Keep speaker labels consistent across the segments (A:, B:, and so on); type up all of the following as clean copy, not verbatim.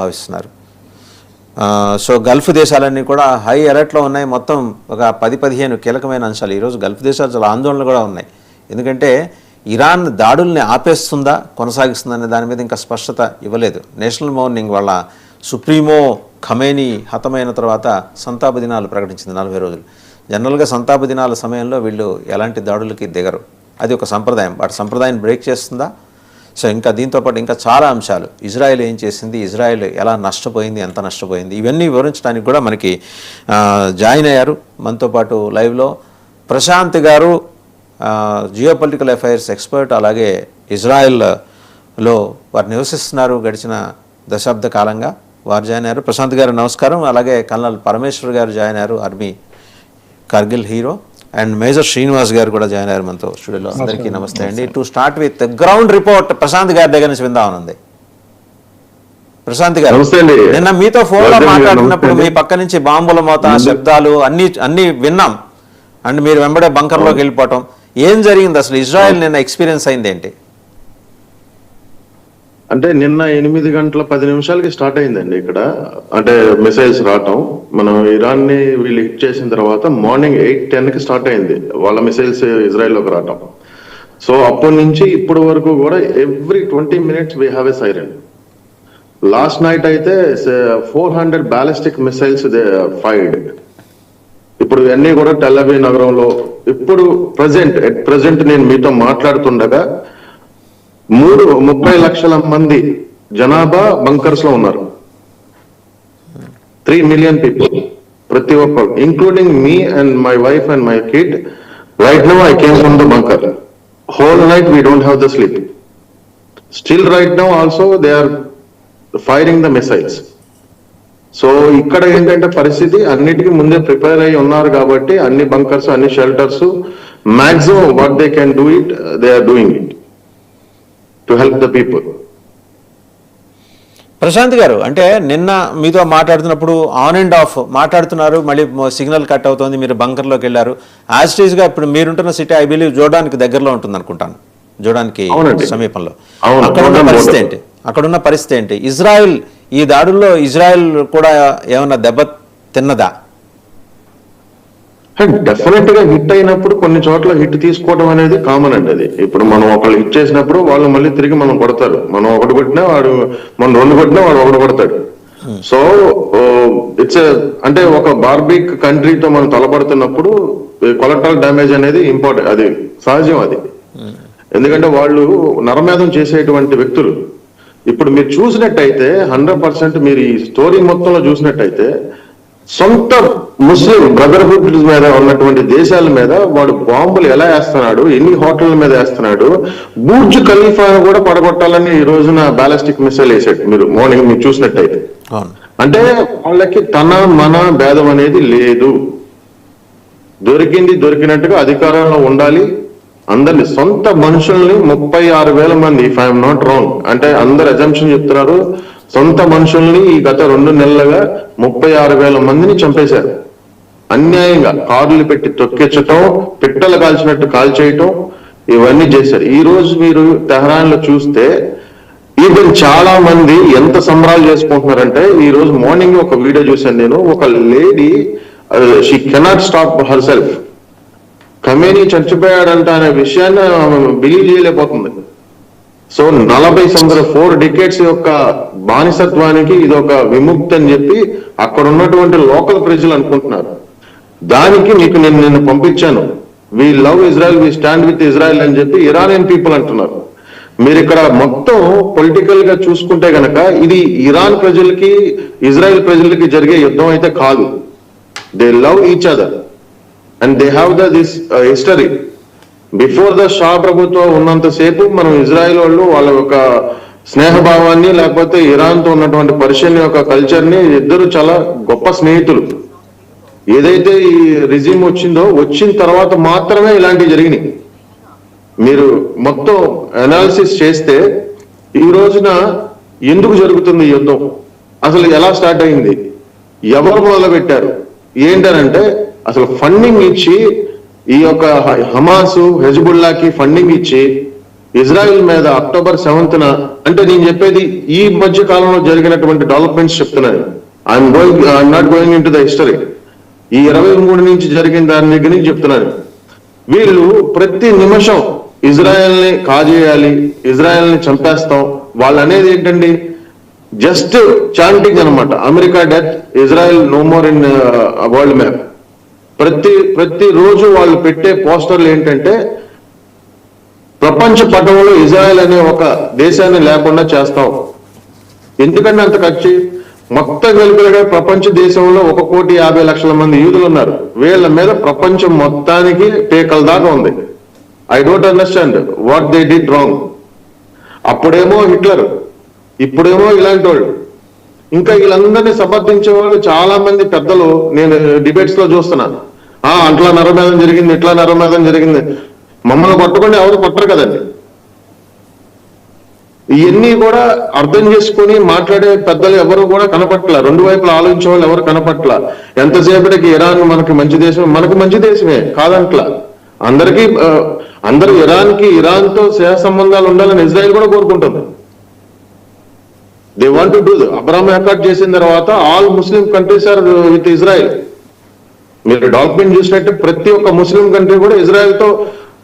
A: భావిస్తున్నారు. So Gulf దేశాలన్నీ కూడా హై అలర్ట్లో ఉన్నాయి. మొత్తం ఒక 10-15 కీలకమైన అంశాలు. ఈరోజు గల్ఫ్ దేశాలు చాలా ఆందోళనలు కూడా ఉన్నాయి. ఎందుకంటే ఇరాన్ దాడుల్ని ఆపేస్తుందా కొనసాగిస్తుందా అనే దాని మీద ఇంకా స్పష్టత ఇవ్వలేదు. నేషనల్ మార్నింగ్ వాళ్ళ సుప్రీమో ఖమేనీ హతమైన తర్వాత సంతాప దినాలు ప్రకటించింది 40 రోజులు. జనరల్గా సంతాప దినాల సమయంలో వీళ్ళు ఎలాంటి దాడులకి దిగరు. అది ఒక సంప్రదాయం. వాటి సంప్రదాయాన్ని బ్రేక్ చేస్తుందా? సో ఇంకా దీంతోపాటు ఇంకా చాలా అంశాలు, ఇజ్రాయెల్ ఏం చేసింది, ఇజ్రాయెల్ ఎలా నష్టపోయింది, ఎంత నష్టపోయింది, ఇవన్నీ వివరించడానికి కూడా మనకి జాయిన్ అయ్యారు. మనతో పాటు లైవ్లో ప్రశాంత్ గారు, జియోపొలిటికల్ అఫైర్స్ ఎక్స్పర్ట్, అలాగే ఇజ్రాయెల్లో వారు నివసిస్తున్నారు గడిచిన దశాబ్ద కాలంగా. వారు జాయిన్ అయ్యారు. ప్రశాంత్ గారు నమస్కారం. అలాగే కల్నల్ పరమేశ్వర్ గారు జాయిన్ అయ్యారు, army Kargil hero. And major Srinivas గారు కూడా జాయిన్ అయ్యారు మనతో స్టూడియోలో. అందరికీ నమస్తే అండి. To start with ground report Prashanth గారి దగ్గర నుంచి విందామనుంది. ప్రశాంత్ గారు, నిన్న మీతో ఫోన్లో మాట్లాడినప్పుడు మీ పక్క నుంచి బాంబుల మోత, శబ్దాలు అన్ని విన్నాం. అండ్ మీరు వెంబడే బంకర్లోకి వెళ్ళిపోవటం, ఏం జరిగింది అసలు? ఇజ్రాయెల్ నిన్న ఎక్స్పీరియన్స్ అయింది ఏంటి?
B: అంటే నిన్న 8:10 స్టార్ట్ అయిందండి ఇక్కడ. అంటే మిసైల్స్ రావటం, మనం ఇరాన్ ని వీళ్ళు హిట్ చేసిన తర్వాత మార్నింగ్ 8-10 స్టార్ట్ అయింది వాళ్ళ మిసైల్స్ ఇజ్రాయెల్లోకి రావటం. సో అప్పటి నుంచి ఇప్పటి వరకు కూడా every 20 minutes we have a siren. Last night అయితే 400 ballistic missiles ఫైర్డ్. ఇప్పుడు ఇవన్నీ కూడా టెల్ అవీవ్ నగరంలో ఇప్పుడు ప్రెసెంట్ నేను మీతో మాట్లాడుతుండగా 30 లక్షల మంది జనాభా బంకర్స్ లో ఉన్నారు. 3 million people, ప్రతి ఒక్కరు, including me and my wife and my kid. Right now I came from the bunker. Whole night we don't have the sleep. Still right now also they are firing the missiles. So ఇక్కడ ఏంటంటే పరిస్థితి అన్నిటికీ ముందే prepare అయి ఉన్నారు కాబట్టి అన్ని bunkers, అన్ని shelters, maximum what they can do it they are doing it to help the people.
A: Prashanth గారు, అంటే నిన్న మీతో మాట్లాడుతున్నప్పుడు ఆన్ అండ్ ఆఫ్ మాట్లాడుతున్నారు, మళ్ళీ సిగ్నల్ కట్ అవుతుంది, మీరు బంకర్లోకి వెళ్ళారు. యాజ్ ఇట్ ఈస్గా ఇప్పుడు మీరుంటున్న సిటీ ఐ బిలీవ్ జోర్డాన్కి దగ్గరలో ఉంటుంది అనుకుంటాను, జోర్డాన్కి సమీపంలో. అక్కడున్న పరిస్థితి ఏంటి? ఇజ్రాయెల్ ఈ దాడుల్లో ఇజ్రాయెల్ కూడా ఏమన్నా దెబ్బ తిన్నదా?
B: డెఫినెట్ గా హిట్ అయినప్పుడు కొన్ని చోట్ల హిట్ తీసుకోవడం అనేది కామన్ అండి. అది ఇప్పుడు మనం ఒకళ్ళు హిట్ చేసినప్పుడు వాళ్ళు మళ్ళీ తిరిగి మనం కొడతారు. మనం ఒకటి కొట్టినా వాడు, మనం 2 కొట్టినా వాడు ఒకటి కొడతాడు. సో ఇట్స్ అంటే ఒక బార్బిక్ కంట్రీతో మనం తలపడుతున్నప్పుడు కొలెక్టరల్ డ్యామేజ్ అనేది ఇంపార్టెంట్, అది సహజం. అది ఎందుకంటే వాళ్ళు నరమేధం చేసేటువంటి వ్యక్తులు. ఇప్పుడు మీరు చూసినట్టయితే 100% మీరు ఈ స్టోరీ మొత్తంలో చూసినట్టయితే సొంత ముస్లిం బ్రదర్హుడ్ మీద ఉన్నటువంటి దేశాల మీద వాడు బాంబులు ఎలా వేస్తున్నాడు, ఎన్ని హోటళ్ల మీద వేస్తున్నాడు. బుర్జ్ ఖలీఫాను కూడా పడగొట్టాలని ఈ రోజున బాలిస్టిక్ మిసైల్ వేసాడు. మీరు మార్నింగ్ మీరు చూసినట్టయితే, అంటే వాళ్ళకి తన మన భేదం అనేది లేదు. దొరికినట్టుగా అధికారంలో ఉండాలి. అందరిని, సొంత మనుషుల్ని 36,000 మంది, ఇఫ్ ఐఎమ్ నాట్ రాంగ్, అంటే అందరు అజంప్షన్ చెప్తున్నారు, సొంత మనుషుల్ని ఈ గత 2 నెలలుగా 36,000 మందిని చంపేశారు. అన్యాయంగా కార్లు పెట్టి తొక్కించటం, పిట్టలు కాల్చినట్టు కాల్చేయటం, ఇవన్నీ చేశారు. ఈ రోజు మీరు తెహరాన్ లో చూస్తే ఈవెన్ చాలా మంది ఎంత సంబరాలు చేసుకుంటున్నారంటే, ఈ రోజు మార్నింగ్ ఒక వీడియో చూశాను నేను. ఒక lady, she cannot stop herself. Khamenei చచ్చిపోయాడంట అనే విషయాన్ని బిలీవ్ చేయలేకపోతుంది. సో 4 decades యొక్క బానిసత్వానికి ఇది ఒక విముక్తి అని చెప్పి అక్కడ ఉన్నటువంటి లోకల్ ప్రజలు అనుకుంటున్నారు. దానికి మీకు నేను నిన్న పంపించాను, we love Israel, we stand with Israel అని చెప్పి ఇరానియన్ పీపుల్ అంటున్నారు. మీరు ఇక్కడ మొత్తం పొలిటికల్ గా చూసుకుంటే గనక ఇది ఇరాన్ ప్రజలకి ఇజ్రాయెల్ ప్రజలకి జరిగే యుద్ధం అయితే కాదు. They love each other and they have this history. Before the Shah ప్రభుత్వం ఉన్నంతసేపు మనం ఇజ్రాయెల్ వాళ్ళు వాళ్ళ యొక్క స్నేహభావాన్ని, లేకపోతే ఇరాన్ తో ఉన్నటువంటి పర్షియన్ యొక్క కల్చర్ ని, ఇద్దరు చాలా గొప్ప స్నేహితులు. ఏదైతే ఈ రిజిమ్ వచ్చిన తర్వాత మాత్రమే ఇలాంటివి జరిగినాయి. మీరు మొత్తం అనాలిసిస్ చేస్తే ఈ రోజున ఎందుకు జరుగుతుంది ఈ యుద్ధం, అసలు ఎలా స్టార్ట్ అయింది, ఎవరు మొదలు పెట్టారు ఏంటనంటే, అసలు ఫండింగ్ ఇచ్చి ఈ యొక్క హమాస్, హెజ్బుల్లాకి ఫండింగ్ ఇచ్చి ఇజ్రాయెల్ మీద October 7th అంటే నేను చెప్పేది ఈ మధ్య కాలంలో జరిగినటువంటి డెవలప్మెంట్స్ చెప్తున్నాను. I'm not going in to the history. ఈ 23 నుంచి జరిగిన దాని దగ్గర నుంచి చెప్తున్నాను. వీళ్ళు ప్రతి నిమిషం ఇజ్రాయెల్ని కాజేయాలి, ఇజ్రాయెల్ని చంపేస్తాం. వాళ్ళు అనేది ఏంటండి, జస్ట్ చాంటింగ్ అనమాట. America death, Israel no more in world map. ప్రతి రోజు వాళ్ళు పెట్టే పోస్టర్లు ఏంటంటే ప్రపంచ పటంలో ఇజ్రాయెల్ అనే ఒక దేశాన్ని లేకుండా చేస్తాం. ఎందుకంటే అంత ఖర్చు మొత్తం కలిపిగా ప్రపంచ దేశంలో 1,50,00,000 మంది యూదులు ఉన్నారు. వీళ్ళ మీద ప్రపంచం మొత్తానికి పేకల దాకా ఉంది. I don't understand what they did wrong. అప్పుడేమో హిట్లర్, ఇప్పుడేమో ఇలాంటి వాళ్ళు. ఇంకా వీళ్ళందరినీ సమర్థించే వాళ్ళు చాలా మంది పెద్దలు నేను డిబేట్స్ లో చూస్తున్నాను. అట్లా నరమేధం జరిగింది, ఇట్లా నరమేధం జరిగింది. మమ్మల్ని కొట్టకుండా ఎవరు కొట్టరు కదండి. ఇవన్నీ కూడా అర్థం చేసుకుని మాట్లాడే పెద్దలు ఎవరు కూడా కనపట్ల. రెండు వైపులా ఆలోచించే వాళ్ళు ఎవరు కనపట్ల. ఎంతసేపటికి ఇరాన్ మనకి మంచి దేశం, మనకు మంచి దేశమే కాదంట్లా. అందరూ ఇరాన్ తో స్నేహ సంబంధాలు ఉండాలని ఇజ్రాయెల్ కూడా కోరుకుంటుంది. They want to do Abraham accord చేసిన తర్వాత all Muslim countries are with Israel. మీరు డాక్యుమెంట్ చూసినట్టే ప్రతి ఒక్క ముస్లిం కంట్రీ కూడా ఇజ్రాయెల్ తో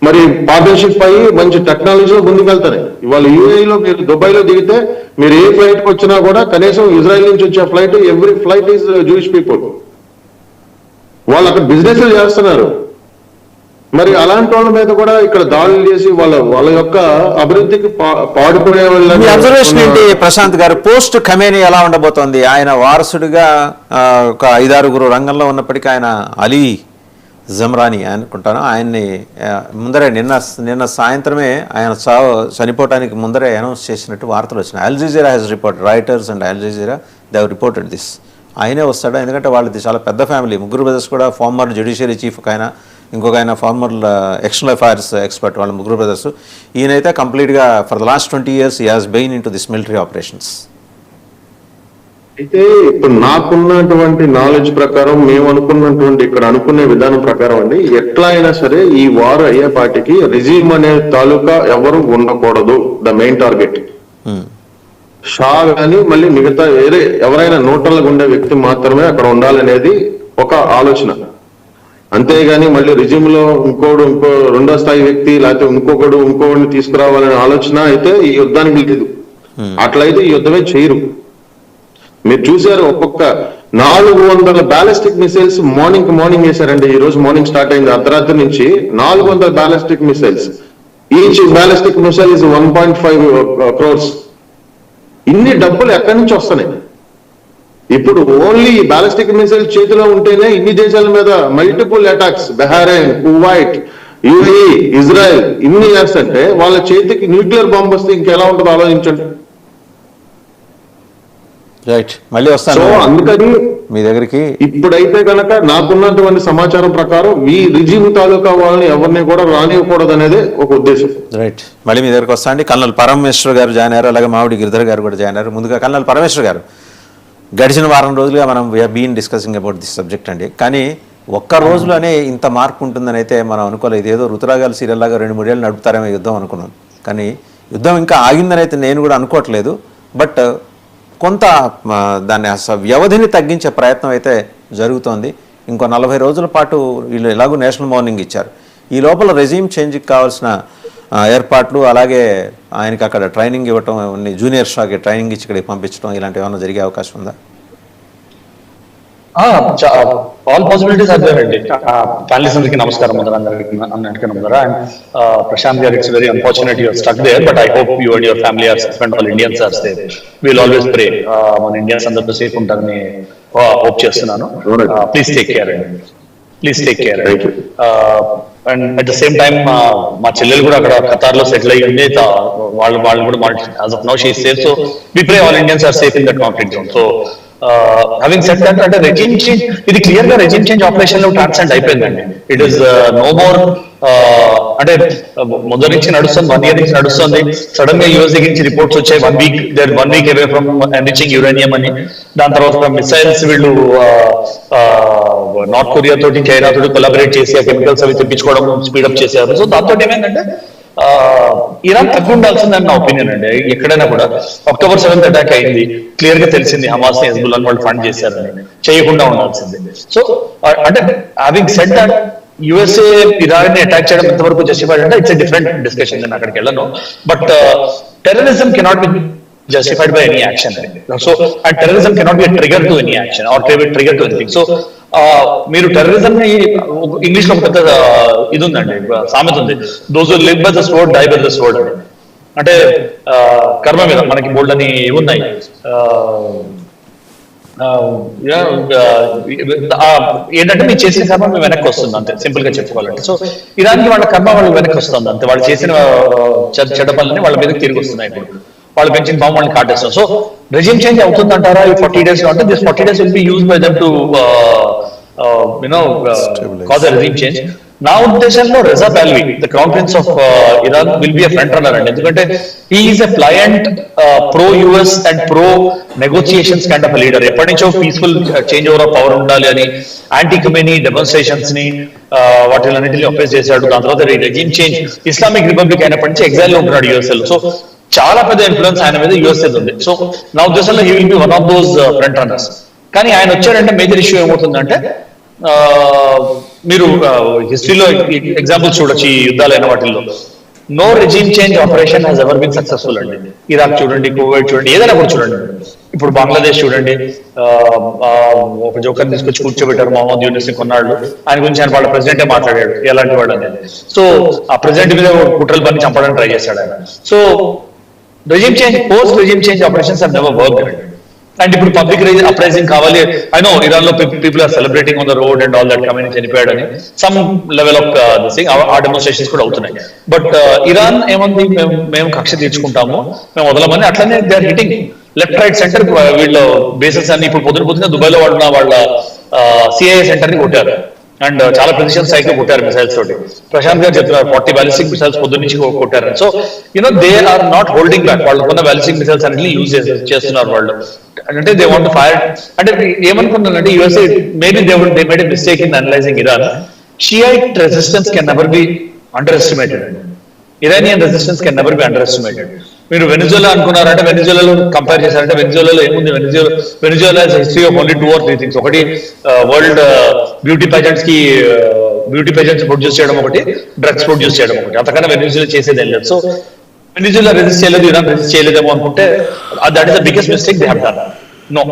B: మరి పార్ట్నర్షిప్ అయ్యి మంచి టెక్నాలజీలో ముందుకెళ్తాయి. ఇవాళ యూఏఈలో మీరు దుబాయ్ లో దిగితే మీరు ఏ ఫ్లైట్ కి వచ్చినా కూడా కనీసం ఇజ్రాయెల్ నుంచి వచ్చే flight, every flight is Jewish people. వాళ్ళు అక్కడ బిజినెస్ చేస్తున్నారు. మరి అలాంటి వాళ్ళ మీద కూడా ఇక్కడ దాడులు చేసి వాళ్ళ యొక్క అభివృద్ధికి పాడుకునే
A: మీ అబ్జర్వేషన్ ఏంటి ప్రశాంత్ గారు? పోస్ట్ ఖమేనీ ఎలా ఉండబోతోంది? ఆయన వారసుడిగా ఒక 5-6 రంగంలో ఉన్నప్పటికీ ఆయన అలీ జమ్రానీ అనుకుంటాను, ఆయన్ని ముందరే నిన్న సాయంత్రమే ఆయన చనిపోవడానికి ముందరే అనౌన్స్ చేసినట్టు వార్తలు వచ్చినాయి. Al Jazeera has report, Reuters and Al Jazeera they have reported this. ఆయనే వస్తాడు, ఎందుకంటే వాళ్ళది చాలా పెద్ద ఫ్యామిలీ. ముగ్గురు బ్రదర్స్ కూడా ఫార్మర్ జ్యుడిషియరీ చీఫ్ ఒక ఆయన, ఇంకొక ఆయన ఫార్మర్ ఎక్స్టర్నల్ అఫైర్స్ ఎక్స్పర్ట్. వాళ్ళ ముగ్గురు బ్రదర్స్. ఈయనైతే కంప్లీట్గా for the last 20 years he has been into this military operations.
B: అయితే ఇప్పుడు నాకున్నటువంటి నాలెడ్జ్ ప్రకారం, మేము అనుకున్నటువంటి ఇక్కడ అనుకునే విధానం ప్రకారం అండి, ఎట్లా అయినా సరే ఈ వారు అయ్యేపాటికి రెజీమ్ అనే తాలూకా ఎవరు ఉండకూడదు. ద మెయిన్ టార్గెట్ షా గాని మళ్ళీ మిగతా ఎవరైనా నూటలకు ఉండే వ్యక్తి మాత్రమే అక్కడ ఉండాలనేది ఒక ఆలోచన. అంతేగాని మళ్ళీ రిజిమ్ లో ఇంకో రెండో స్థాయి వ్యక్తి లేకపోతే ఇంకొకడిని తీసుకురావాలనే ఆలోచన అయితే ఈ యుద్ధానికి లేదు. అట్లయితే ఈ యుద్ధమే చేయరు. మీరు చూసారు, ఒక్కొక్క 400 బ్యాలిస్టిక్ మిసైల్స్ మార్నింగ్ వేశారండి. ఈ రోజు మార్నింగ్ స్టార్ట్ అయింది, అర్ధరాత్రి నుంచి 400 ballistic missiles. Each ballistic missile is 1.5 crores. ఇన్ని డబ్బులు ఎక్కడి నుంచి వస్తున్నాయి? ఇప్పుడు ఓన్లీ బ్యాలిస్టిక్ మిసైల్ చేతిలో ఉంటేనే ఇన్ని దేశాల మీద multiple attacks, Bahrain, Kuwait, UAE, Israel ఇన్ని చేస్తుంటే వాళ్ళ చేతికి న్యూక్లియర్ బాంబ్ వస్తే ఇంకెలా ఉంటుందో ఆలోచించండి.
A: రైట్, మళ్ళీ వస్తాను.
B: సో అందుకని
A: మీ దగ్గరికి
B: ఇప్పుడైతే కనుక నాకున్నటువంటి సమాచారం ప్రకారం ఈ రిజిమ్ తాలూకా వాళ్ళని ఎవరిని కూడా రానివ్వకూడదు అనేది ఒక ఉద్దేశం.
A: రైట్, మళ్ళీ మీ దగ్గరికి వస్తా అండి. కల్నల్ పరమేశ్వర్ గారు జాయిన్ అయ్యారు, అలాగే మామిడి గిరిధర్ గారు కూడా జాయిన్ అయ్యారు. ముందుగా కల్నల్ పరమేశ్వర్ గారు, గడిచిన వారం రోజులుగా మనం we are been discussing about this subject అండి. కానీ ఒక్క రోజులోనే ఇంత మార్పు ఉంటుందని అయితే మనం అనుకోలేదు. ఏదో రుతురాగాలు సీరియల్ లాగా 2-3 ఏళ్ళు నడుపుతారేమో యుద్ధం అనుకున్నాం. కానీ యుద్ధం ఇంకా ఆగిందని అయితే నేను కూడా అనుకోవట్లేదు. బట్ కొంత దాన్ని వ్యవధిని తగ్గించే ప్రయత్నం అయితే జరుగుతోంది. ఇంకో 40 రోజుల పాటు వీళ్ళు ఎలాగో నేషనల్ మౌర్నింగ్ ఇచ్చారు. ఈ లోపల రెజీమ్ చేంజ్కి కావాల్సిన ఏర్పాట్లు, అలాగే ఆయనకి అక్కడ ట్రైనింగ్ ఇవ్వటం, జూనియర్ షాకి ట్రైనింగ్ ఇచ్చి ఇక్కడికి పంపించడం, ఇలాంటివి ఏమైనా జరిగే అవకాశం ఉందా?
C: ఆల్ పాసిబిలిటీస్ ఆర్ దేర్ అండి. ప్యానలిస్ట్ అందరికీ నమస్కారం. అందరికీ నమస్కారం. ప్రశాంత్ గారు, it's very unfortunate you are stuck there, but I hope you and your family are safe and all Indians are safe. Will always pray మన ఇండియన్స్ అందరితో సేఫ్ ఉంటారని హోప్ చేస్తున్నాను. ప్లీజ్ టేక్ కేర్ అండి, please take care. And at the same time మా చెల్లెలు కూడా అక్కడ ఖతార్ లో సెటిల్ అయ్యింది. వాళ్ళు కూడా as of now she is safe. So we pray all Indians are safe in that conflict zone. So having said that, అంటే regime change, ఇది క్లియర్ గా రెజిమ్ చేంజ్ ఆపరేషన్ లో ట్రాన్సెండ్ అయిపోయిందండి. ఇట్ ఈస్ నో మోర్, అంటే మొదటి నుంచి నడుస్తుంది, 1 year నుంచి నడుస్తుంది. సడన్ గా యూఎస్ నుంచి రిపోర్ట్స్ వచ్చాయి, 1 week away from enriching uranium అని. దాని తర్వాత మిసైల్స్ వీళ్ళు నార్త్ కొరియా తోటి, చైనా తోటి కొలాబరేట్ చేసి ఆ కెమికల్స్ అవి తెప్పించుకోవడం స్పీడప్ చేశారు. సో దాంతో ఏమైందంటే ఇరాన్ తక్కువ ఉండాల్సిందని నా ఒపీనియన్ అండి. ఎక్కడైనా కూడా October 7th అటాక్ అయింది, క్లియర్ గా తెలిసింది హమాస్ ని హెజ్బుల్లాని వాళ్ళు ఫండ్ చేశారని, చేయకుండా ఉండాల్సింది. సో అంటే having said that USA Iran ని అటాక్ చేయడం ఎంతవరకు జస్టిఫైడ్ అంటే ఇట్స్ ఎ డిఫరెంట్ డిస్కషన్, నేను అక్కడికి వెళ్ళను. But terrorism cannot be justified by any action. So, and terrorism cannot be a trigger to any action or trigger to anything. So, మీరు terrorism ని English లో ఒక పెద్ద ఇది ఉందండి, సామెత ఉంది, those who live by the sword die by the sword అని. అంటే కర్మ మీద మనకి బోల్డ్ అని ఉన్నాయి. ఏంటంటే మీరు చేసిన కర్మ మేము వెనక్కి వస్తుంది అంతే, సింపుల్ గా చెప్పుకోవాలంటే. సో ఇరాన్కి వాళ్ళ కర్మ వాళ్ళు వెనక్కి వస్తుంది అంతే, వాళ్ళు చేసిన చెడ్డ పనులని వాళ్ళ మీదకి తిరిగి వస్తున్నాయి. ఇప్పుడు వాళ్ళు పెంచిన బాంబు వాళ్ళని కాటేస్తాం. సో రెజిమ్ చేంజ్ అవుతుందంటారా ఈ 40 days లో అంటే this 40 days will be used by them to cause a regime change. నా ఉద్దేశంలో Reza Pahlavi, the crown prince of Iran, will be a front runner అండి. ఎందుకంటే he is a pliant pro US and pro negotiations kind of leader. ఎప్పటి నుంచో peaceful change over of power ఉండాలి అని anti కమ్యూనీ demonstrations ని వాటిలన్నింటినీ అఫేస్ చేశాడు. దాని తర్వాత రెజిమ్ చేంజ్, ఇస్లామిక్ రిపబ్లిక్ అయినప్పటి నుంచి ఎగ్జైల్ లో ఉంటున్నాడు యుఎస్ఏ లో. సో చాలా పెద్ద ఇన్ఫ్లుయెన్స్ ఆయన మీద యుఎస్ఏ ఉంది. సో నా ఉద్దేశంలో he will be one of those front runners. కానీ ఆయన వచ్చాడంటే మేజర్ ఇష్యూ ఏమవుతుందంటే, మీరు హిస్టరీలో ఎగ్జాంపుల్స్ చూడొచ్చు ఈ యుద్ధాలైన వాటిల్లో. No regime change operation has ever been successful అండి. ఇరాక్ చూడండి, కువైట్ చూడండి, ఏదైనా కూడా చూడండి. ఇప్పుడు బంగ్లాదేశ్ చూడండి, ఒక జోకర్ తీసుకొచ్చి కూర్చోబెట్టారు, మొహమ్మద్ యూనిస్ ని కొన్నాళ్ళు. ఆయన గురించి ఆయన వాళ్ళ ప్రెసిడెంటే మాట్లాడాడు ఎలాంటి వాడు అనేది. సో ఆ ప్రెసిడెంట్ మీద కుట్రలు పని చంపడానికి ట్రై చేశాడు ఆయన. So regime change, post regime change operations have never worked. And ఇప్పుడు పబ్లిక్ అప్రైజింగ్ కావాలి. ఐ నో ఇరాన్ లో people are celebrating on the road and all that, community చనిపోయాడని some level of this thing, ఆ demonstrations కూడా అవుతున్నాయి. But Iran ఏమంది, మేము కక్ష తీర్చుకుంటాము, మేము వదలమని. అట్లనే they are hitting left right centre. వీళ్ళ బేసెస్ అన్ని ఇప్పుడు పొద్దున దుబాయ్ లో వాళ్ళ సిఐఏ సెంటర్ ని కొట్టారు అండ్ చాలా ప్రెసిషన్ సైట్ లో కొట్టారు మిసైల్స్ తోటి. ప్రశాంత్ గారు చెప్తున్నారు 40 బ్యాలిస్టిక్ మిసైల్స్ పొద్దున్న నుంచి కొట్టారు. So they are not holding back. వాళ్ళకున్న బ్యాలిస్టిక్ మిసైల్స్ అన్ని యూజ్ చేస్తున్నారు వాళ్ళు. అంటే దే వాంట్ ఫైర్. అంటే ఏమనుకున్నారంటే USA maybe they made a mistake in analysing Iran. Shiite resistance can never be underestimated. Iranian resistance can never be underestimated. మీరు Venezuela అనుకున్నారంటే వెనిజులాలో కంపేర్ చేశారంటే వెనిజులాలో ఏముంది, Venezuela history of only 2 or 3 things. ఒకటి world beauty pageants కి beauty pageants produce చేయడం, ఒకటి డ్రగ్స్ ప్రొడ్యూస్ చేయడం, ఒకటి. అంతకన్నా వెనిజులా చేసేది లేదు. సో వెనిజులా రెసిస్ట్ చేయలేదు, ఇరాన్ రెసిస్ట్ చేయలేదేమో అనుకుంటే that is the biggest mistake they have done. No,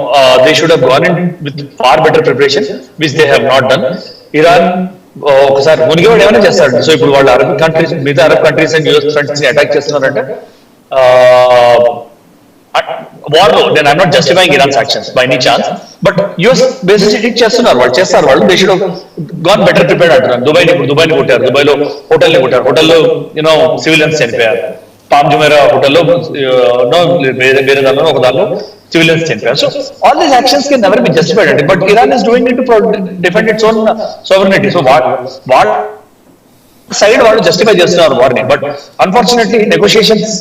C: they should have gone in with far better preparation which they have not done. Iran ఒకసారి మునిగేవాడు ఏమైనా చేస్తాడు. సో ఇప్పుడు వాళ్ళు అరబ్ కంట్రీస్, మిగతా Arab countries and US fronts ని attack చేస్తున్నారంటే war లో, నేను I'm not justifying Iran's actions by any chance, but US bases hit చేస్తున్నారు వాళ్ళు. They should have gone better prepared అంటున్నారు. దుబాయ్ ని కొట్టారు, దుబాయ్ లో హోటల్ ని కొట్టారు, హోటల్లో యూనో సివిలియన్స్ చనిపోయారు. పామ్ జుమేరా హోటల్లో వేరే దానిలో ఒక దానిలో civilians center. So all these actions can never be justified. But Iran is doing it to defend its own sovereignty. So what side వాళ్ళు జస్టిఫై చేస్తున్నారు వారిని. But unfortunately negotiations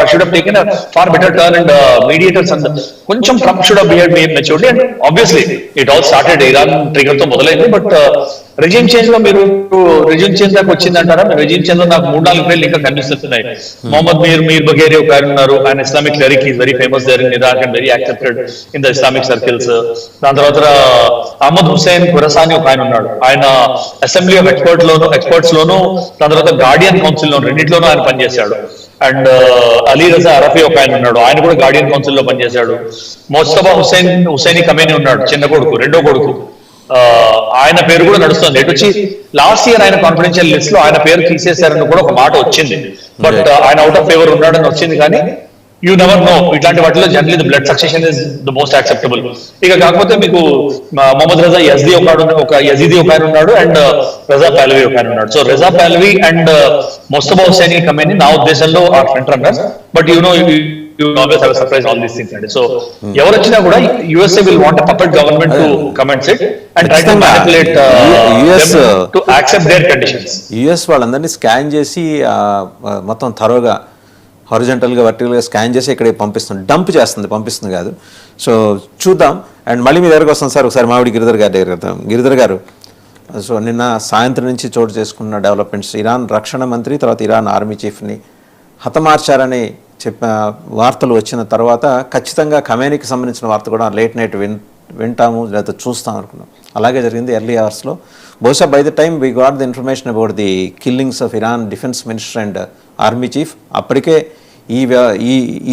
C: should have taken a far better turn and mediators and కొంచెం Trump should have behaved maturely. And obviously it all started Iran trigger తో మొదలైంది. But regime change లో మీరు regime change దాకా వచ్చిందంటారా? Regime change లో నాకు 3-4 పేర్లు ఇంకా కనిపిస్తున్నాయి. మొహమ్మద్ మీర్ బఘేరి ఒక ఆయన ఉన్నారు, ఆయన Islamic cleric, is very famous there in Iraq and very accepted in the Islamic circles. దాని తర్వాత అహ్మద్ హుస్సేన్ ఖురసాని ఒక ఆయన ఉన్నాడు, ఆయన అసెంబ్లీ ఆఫ్ ఎక్స్పర్ట్స్ లోను దాని తర్వాత గార్డియన్ కౌన్సిల్ లో రెండింటిలోనూ ఆయన పనిచేశాడు. అండ్ అలీ రజా అరఫీ ఒక ఆయన ఉన్నాడు, ఆయన కూడా గార్డియన్ కౌన్సిల్ లో పనిచేశాడు. మోస్తఫా హుసైని కమేని ఉన్నాడు, చిన్న కొడుకు, రెండో కొడుకు, ఆయన పేరు కూడా నడుస్తుంది. ఎటు వచ్చి లాస్ట్ ఇయర్ ఆయన కాన్ఫిడెన్షియల్ లిస్ట్ లో ఆయన పేరు తీసేశారని కూడా ఒక మాట వచ్చింది. బట్ ఆయన అవుట్ ఆఫ్ ఫేవర్ ఉన్నాడని వచ్చింది. కానీ యూ నెవర్ నో, ఇట్లాంటి వాటిలో generally the blood succession is the most acceptable. ఇక కాకపోతే మీకు మొహమ్మద్ రజా ఒక యజీదీ ఒక ఆయన ఉన్నాడు, అండ్ రజా పాహ్లవి ఒక ఆయన ఉన్నాడు. So Raza Pahlavi and Mostafa Hosseini Khamenei నా ఉద్దేశంలో are front runners. But you know you always have a surprise all these things. So ఎవరు వచ్చినా కూడా USA will want a puppet government to commence it and try to manipulate US to accept their conditions.
A: US వాళ్ళందరినీ scan చేసి మొత్తం థరోగా హారిజంటల్గా వర్టికల్గా scan చేసి ఇక్కడ పంపిస్తుంది కాదు. సో చూద్దాం. అండ్ మళ్ళీ మీ దగ్గరకు వస్తాం సార్, ఒకసారి మామిడి గిరిధర్ గారి దగ్గర వెళ్తాం. గిరిధర్ గారు, సో నిన్న సాయంత్రం నుంచి చోటు చేసుకున్న డెవలప్మెంట్స్, ఇరాన్ రక్షణ మంత్రి తర్వాత ఇరాన్ ఆర్మీ చీఫ్ని హతమార్చారని వార్తలు వచ్చిన తర్వాత ఖచ్చితంగా ఖమేనీకి సంబంధించిన వార్త కూడా లేట్ నైట్ వింటాము లేదా చూస్తాం అనుకున్నాం. అలాగే జరిగింది ఎర్లీ అవర్స్లో. బహుశా by the time we got the information about the killings of Iran defence minister and army chief, అప్పటికే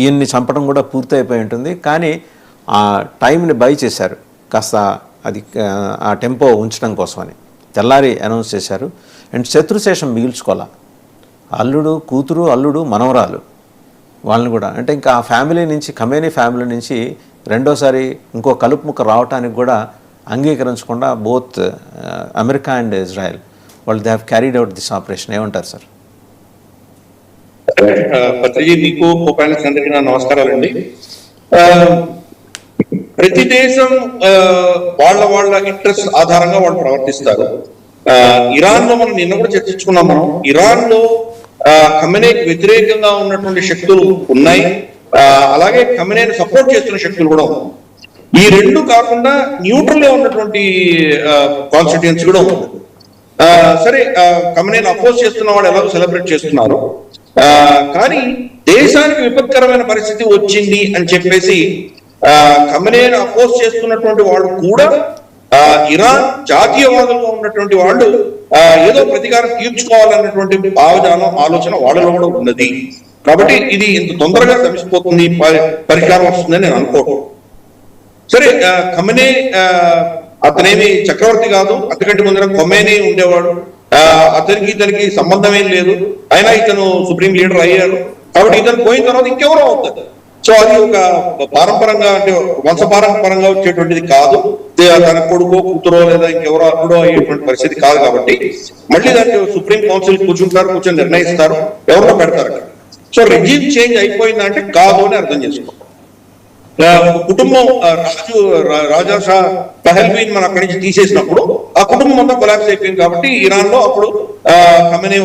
A: ఈయన్ని చంపడం కూడా పూర్తయిపోయి ఉంటుంది. కానీ ఆ టైంని బై చేశారు కాస్త, అది ఆ టెంపో ఉంచడం కోసమని తెల్లారి అనౌన్స్ చేశారు. అండ్ శత్రుశేషం మిగిల్చుకోవాలా, అల్లుడు కూతురు, అల్లుడు మనవరాలు, వాళ్ళని కూడా అంటే ఇంకా ఆ ఫ్యామిలీ నుంచి, ఖమేనీ ఫ్యామిలీ నుంచి రెండోసారి ఇంకో కలుపు ముక్క రావడానికి కూడా అంగీకరించకుండా బోత్ అమెరికా అండ్ ఇజ్రాయెల్ వాళ్ళు they have carried out this operation. ఏమంటారు సార్?
D: పత్రిజీ, మీకు కోపానికి అందరికీ నా నమస్కారాలండి. ప్రతి దేశం వాళ్ళ ఇంట్రెస్ట్ ఆధారంగా వాళ్ళు ప్రవర్తిస్తారు. ఇరాన్ లో మనం నిన్న కూడా చర్చించుకున్నాం. మనం ఇరాన్ లో ఖమేనీకి వ్యతిరేకంగా ఉన్నటువంటి శక్తులు ఉన్నాయి, అలాగే ఖమేనీని సపోర్ట్ చేస్తున్న శక్తులు కూడా ఉన్నాయి. ఈ రెండు కాకుండా న్యూట్రల్ గా ఉన్నటువంటి కాన్స్టిట్యుయెన్సీ కూడా ఉంది. సరే, ఖమేనీని అపోజ్ చేస్తున్న వాళ్ళు ఎలాగో సెలబ్రేట్ చేస్తున్నారు, కానీ దేశానికి విపత్కరమైన పరిస్థితి వచ్చింది అని చెప్పేసి ఖమేనీని అపోజ్ చేస్తున్నటువంటి వాళ్ళు కూడా ఇరాన్ జాతీయవాదులుగా ఉన్నటువంటి వాళ్ళు ఏదో ప్రతీకారం తీర్చుకోవాలన్నటువంటి భావజాలం, ఆలోచన వాళ్ళలో కూడా ఉన్నది. కాబట్టి ఇది ఇంత తొందరగా తమిసిపోతుంది, పరిష్కారం వస్తుందని నేను అనుకోవడం. సరే, ఖమేనీ అతనేమి చక్రవర్తి కాదు, అంతకంటే ముందర ఖొమేనీ ఉండేవాడు, అతనికి ఇతనికి సంబంధం ఏం లేదు, అయినా ఇతను సుప్రీం లీడర్ అయ్యారు. కాబట్టి ఇతను పోయిన తర్వాత ఇంకెవరో అవుతుంది. సో అది ఒక పారంపరంగా, అంటే వంశపారంపరంగా వచ్చేటువంటిది కాదు, తన కొడుకో కూతురో లేదా ఇంకెవరో అప్పుడో అయ్యేటువంటి పరిస్థితి కాదు. కాబట్టి మళ్ళీ దానికి సుప్రీం కౌన్సిల్ కూర్చొని నిర్ణయిస్తారు, ఎవరో పెడతారు అక్కడ. సో రెజ్యూమ్ చేంజ్ అయిపోయిందంటే కాదు అని అర్థం చేసుకో. కుటుంబం రాజా పహల్వీన్ మనం అక్కడి నుంచి తీసేసినప్పుడు ఆ కుటుంబం అంతా కొలాప్స్ అయిపోయింది. కాబట్టి ఇరాన్ లో అప్పుడు ఖమేనీ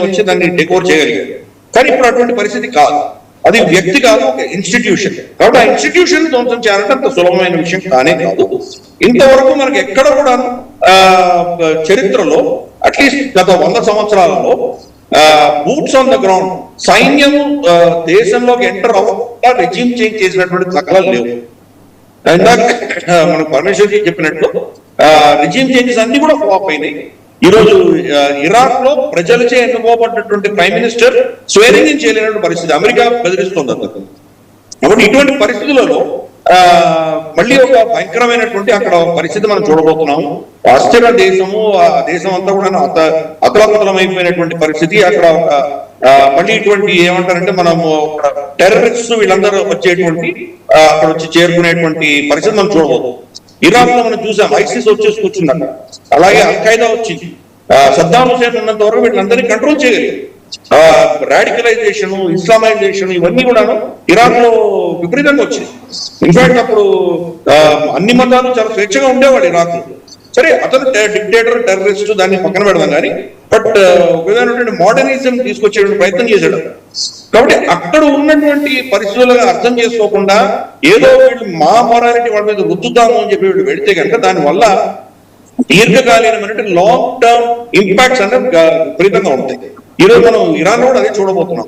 D: వచ్చి దాన్ని టేక్ఓవర్ చేయగలిగారు. కానీ ఇప్పుడు అటువంటి పరిస్థితి కాదు, అది వ్యక్తి కాదు, ఒక ఇన్స్టిట్యూషన్. కాబట్టి ఆ ఇన్స్టిట్యూషన్ ధ్వంసం చేయాలంటే అంత సులభమైన విషయం కానే కాదు. ఇంతవరకు మనకి ఎక్కడ కూడా చరిత్రలో అట్లీస్ట్ గత 100 సంవత్సరాలలో బూట్స్ ఆన్ ద గ్రౌండ్, సైన్యము దేశంలోకి ఎంటర్ అవ్వకుండా రెజ్యూమ్ చేంజ్ చేసినటువంటి దాఖలాలు లేవు. ఇందాక మన పరమేశ్వర్ జీ చెప్పినట్లు రెజ్యూమ్ చేంజెస్ అన్ని కూడా ఫ్లాప్ అయినాయి. ఈ రోజు ఇరాక్ లో ప్రజలచే ఎన్నుకోబడినటువంటి ప్రైమ్ మినిస్టర్ స్వేరింగ్ చేయలేనటువంటి పరిస్థితి అమెరికా బెదిరిస్తుంది అతను. కాబట్టి ఇటువంటి పరిస్థితులలో మళ్ళీ ఒక భయంకరమైనటువంటి అక్కడ పరిస్థితి మనం చూడబోతున్నాము. ఆశ్చర్య దేశము, ఆ దేశం అంతా కూడా అతలాకుతలమైపోయినటువంటి పరిస్థితి. అక్కడ మళ్ళీ ఇటువంటి ఏమంటారంటే మనము టెర్రరిస్ట్ వీళ్ళందరూ వచ్చేటువంటి అక్కడ వచ్చి చేరుకునేటువంటి పరిస్థితి మనం చూడబోతున్నాం. ఇరాక్ లో మనం చూసాం, ఐసిస్ వచ్చేసి కూర్చున్నారు, అలాగే అల్ ఖైదా వచ్చింది. సద్దాం హుసేన్ ఉన్నంత వరకు వీళ్ళందరినీ కంట్రోల్ చేయగలిగారు. రాడికలైజేషన్, ఇస్లామైజేషన్ ఇవన్నీ కూడా ఇరాక్ లో విపరీతంగా వచ్చింది. ఇన్ఫాక్ట్ అప్పుడు అన్ని మతాలు చాలా స్వేచ్ఛగా ఉండేవాడు ఇరాక్ లో. సరే, అతను డిక్టేటర్, టెర్రరిస్ట్, దాన్ని పక్కన పెడదాం కానీ, బట్ ఒక విధమైనటువంటి మోడర్నిజం తీసుకొచ్చే ప్రయత్నం చేశాడు. కాబట్టి అక్కడ ఉన్నటువంటి పరిస్థితులుగా అర్థం చేసుకోకుండా ఏదో వీళ్ళు మా మొరాలిటీ వాళ్ళ మీద రుద్దుతాము అని చెప్పి వీళ్ళు పెడితే కనుక దానివల్ల దీర్ఘకాలీనమైనటువంటి లాంగ్ టర్మ్ ఇంపాక్ట్స్ అంటే విపరీతంగా ఉంటాయి. ఈరోజు మనం ఇరాన్ లో కూడా అదే చూడబోతున్నాం.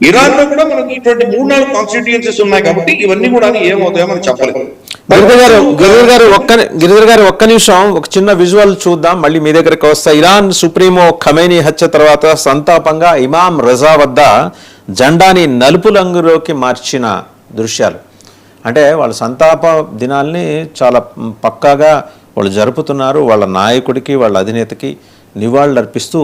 D: ఇరాన్ లో కూడా మనకి ఇటువంటి 3-4 కాన్స్టిట్యుయెన్సీస్ ఉన్నాయి. కాబట్టి ఇవన్నీ కూడా ఏమవుతాయో మనం చెప్పలేదు.
A: గిరిధర్ గారు ఒక్క నిమిషం, ఒక చిన్న విజువల్ చూద్దాం, మళ్ళీ మీ దగ్గరకు వస్తా. ఇరాన్ సుప్రీమో ఖమేనీ హత్య తర్వాత సంతాపంగా ఇమాం రజా వద్ద జెండాని నలుపు రంగులోకి మార్చిన దృశ్యాలు. అంటే వాళ్ళ సంతాప దినాల్ని చాలా పక్కాగా వాళ్ళు జరుపుతున్నారు. వాళ్ళ నాయకుడికి, వాళ్ళ అధినేతకి నివాళులు అర్పిస్తూ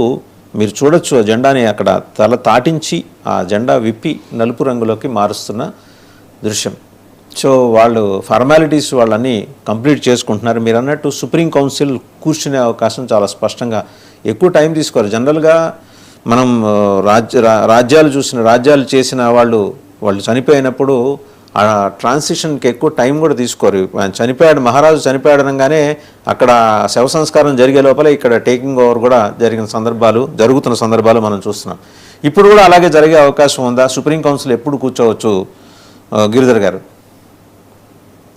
A: మీరు చూడొచ్చు ఆ జెండాని అక్కడ తల తాటించి ఆ జెండా విప్పి నలుపు రంగులోకి మారుస్తున్న దృశ్యం. సో వాళ్ళు ఫార్మాలిటీస్ వాళ్ళని కంప్లీట్ చేసుకుంటున్నారు. మీరు అన్నట్టు సుప్రీం కౌన్సిల్ కూర్చునే అవకాశం చాలా స్పష్టంగా, ఎక్కువ టైం తీసుకోరు. జనరల్గా మనం రాజ్యాలు చేసిన వాళ్ళు చనిపోయినప్పుడు ఆ ట్రాన్సిషన్కి ఎక్కువ టైం కూడా తీసుకోరు. చనిపోయాడు, మహారాజు చనిపోయాడు అనగానే అక్కడ శవ సంస్కారం జరిగే లోపల ఇక్కడ టేకింగ్ ఓవర్ కూడా జరుగుతున్న సందర్భాలు మనం చూస్తున్నాం. ఇప్పుడు కూడా అలాగే జరిగే అవకాశం ఉందా? సుప్రీం కౌన్సిల్ ఎప్పుడు కూర్చోవచ్చు గిరిధర్ గారు?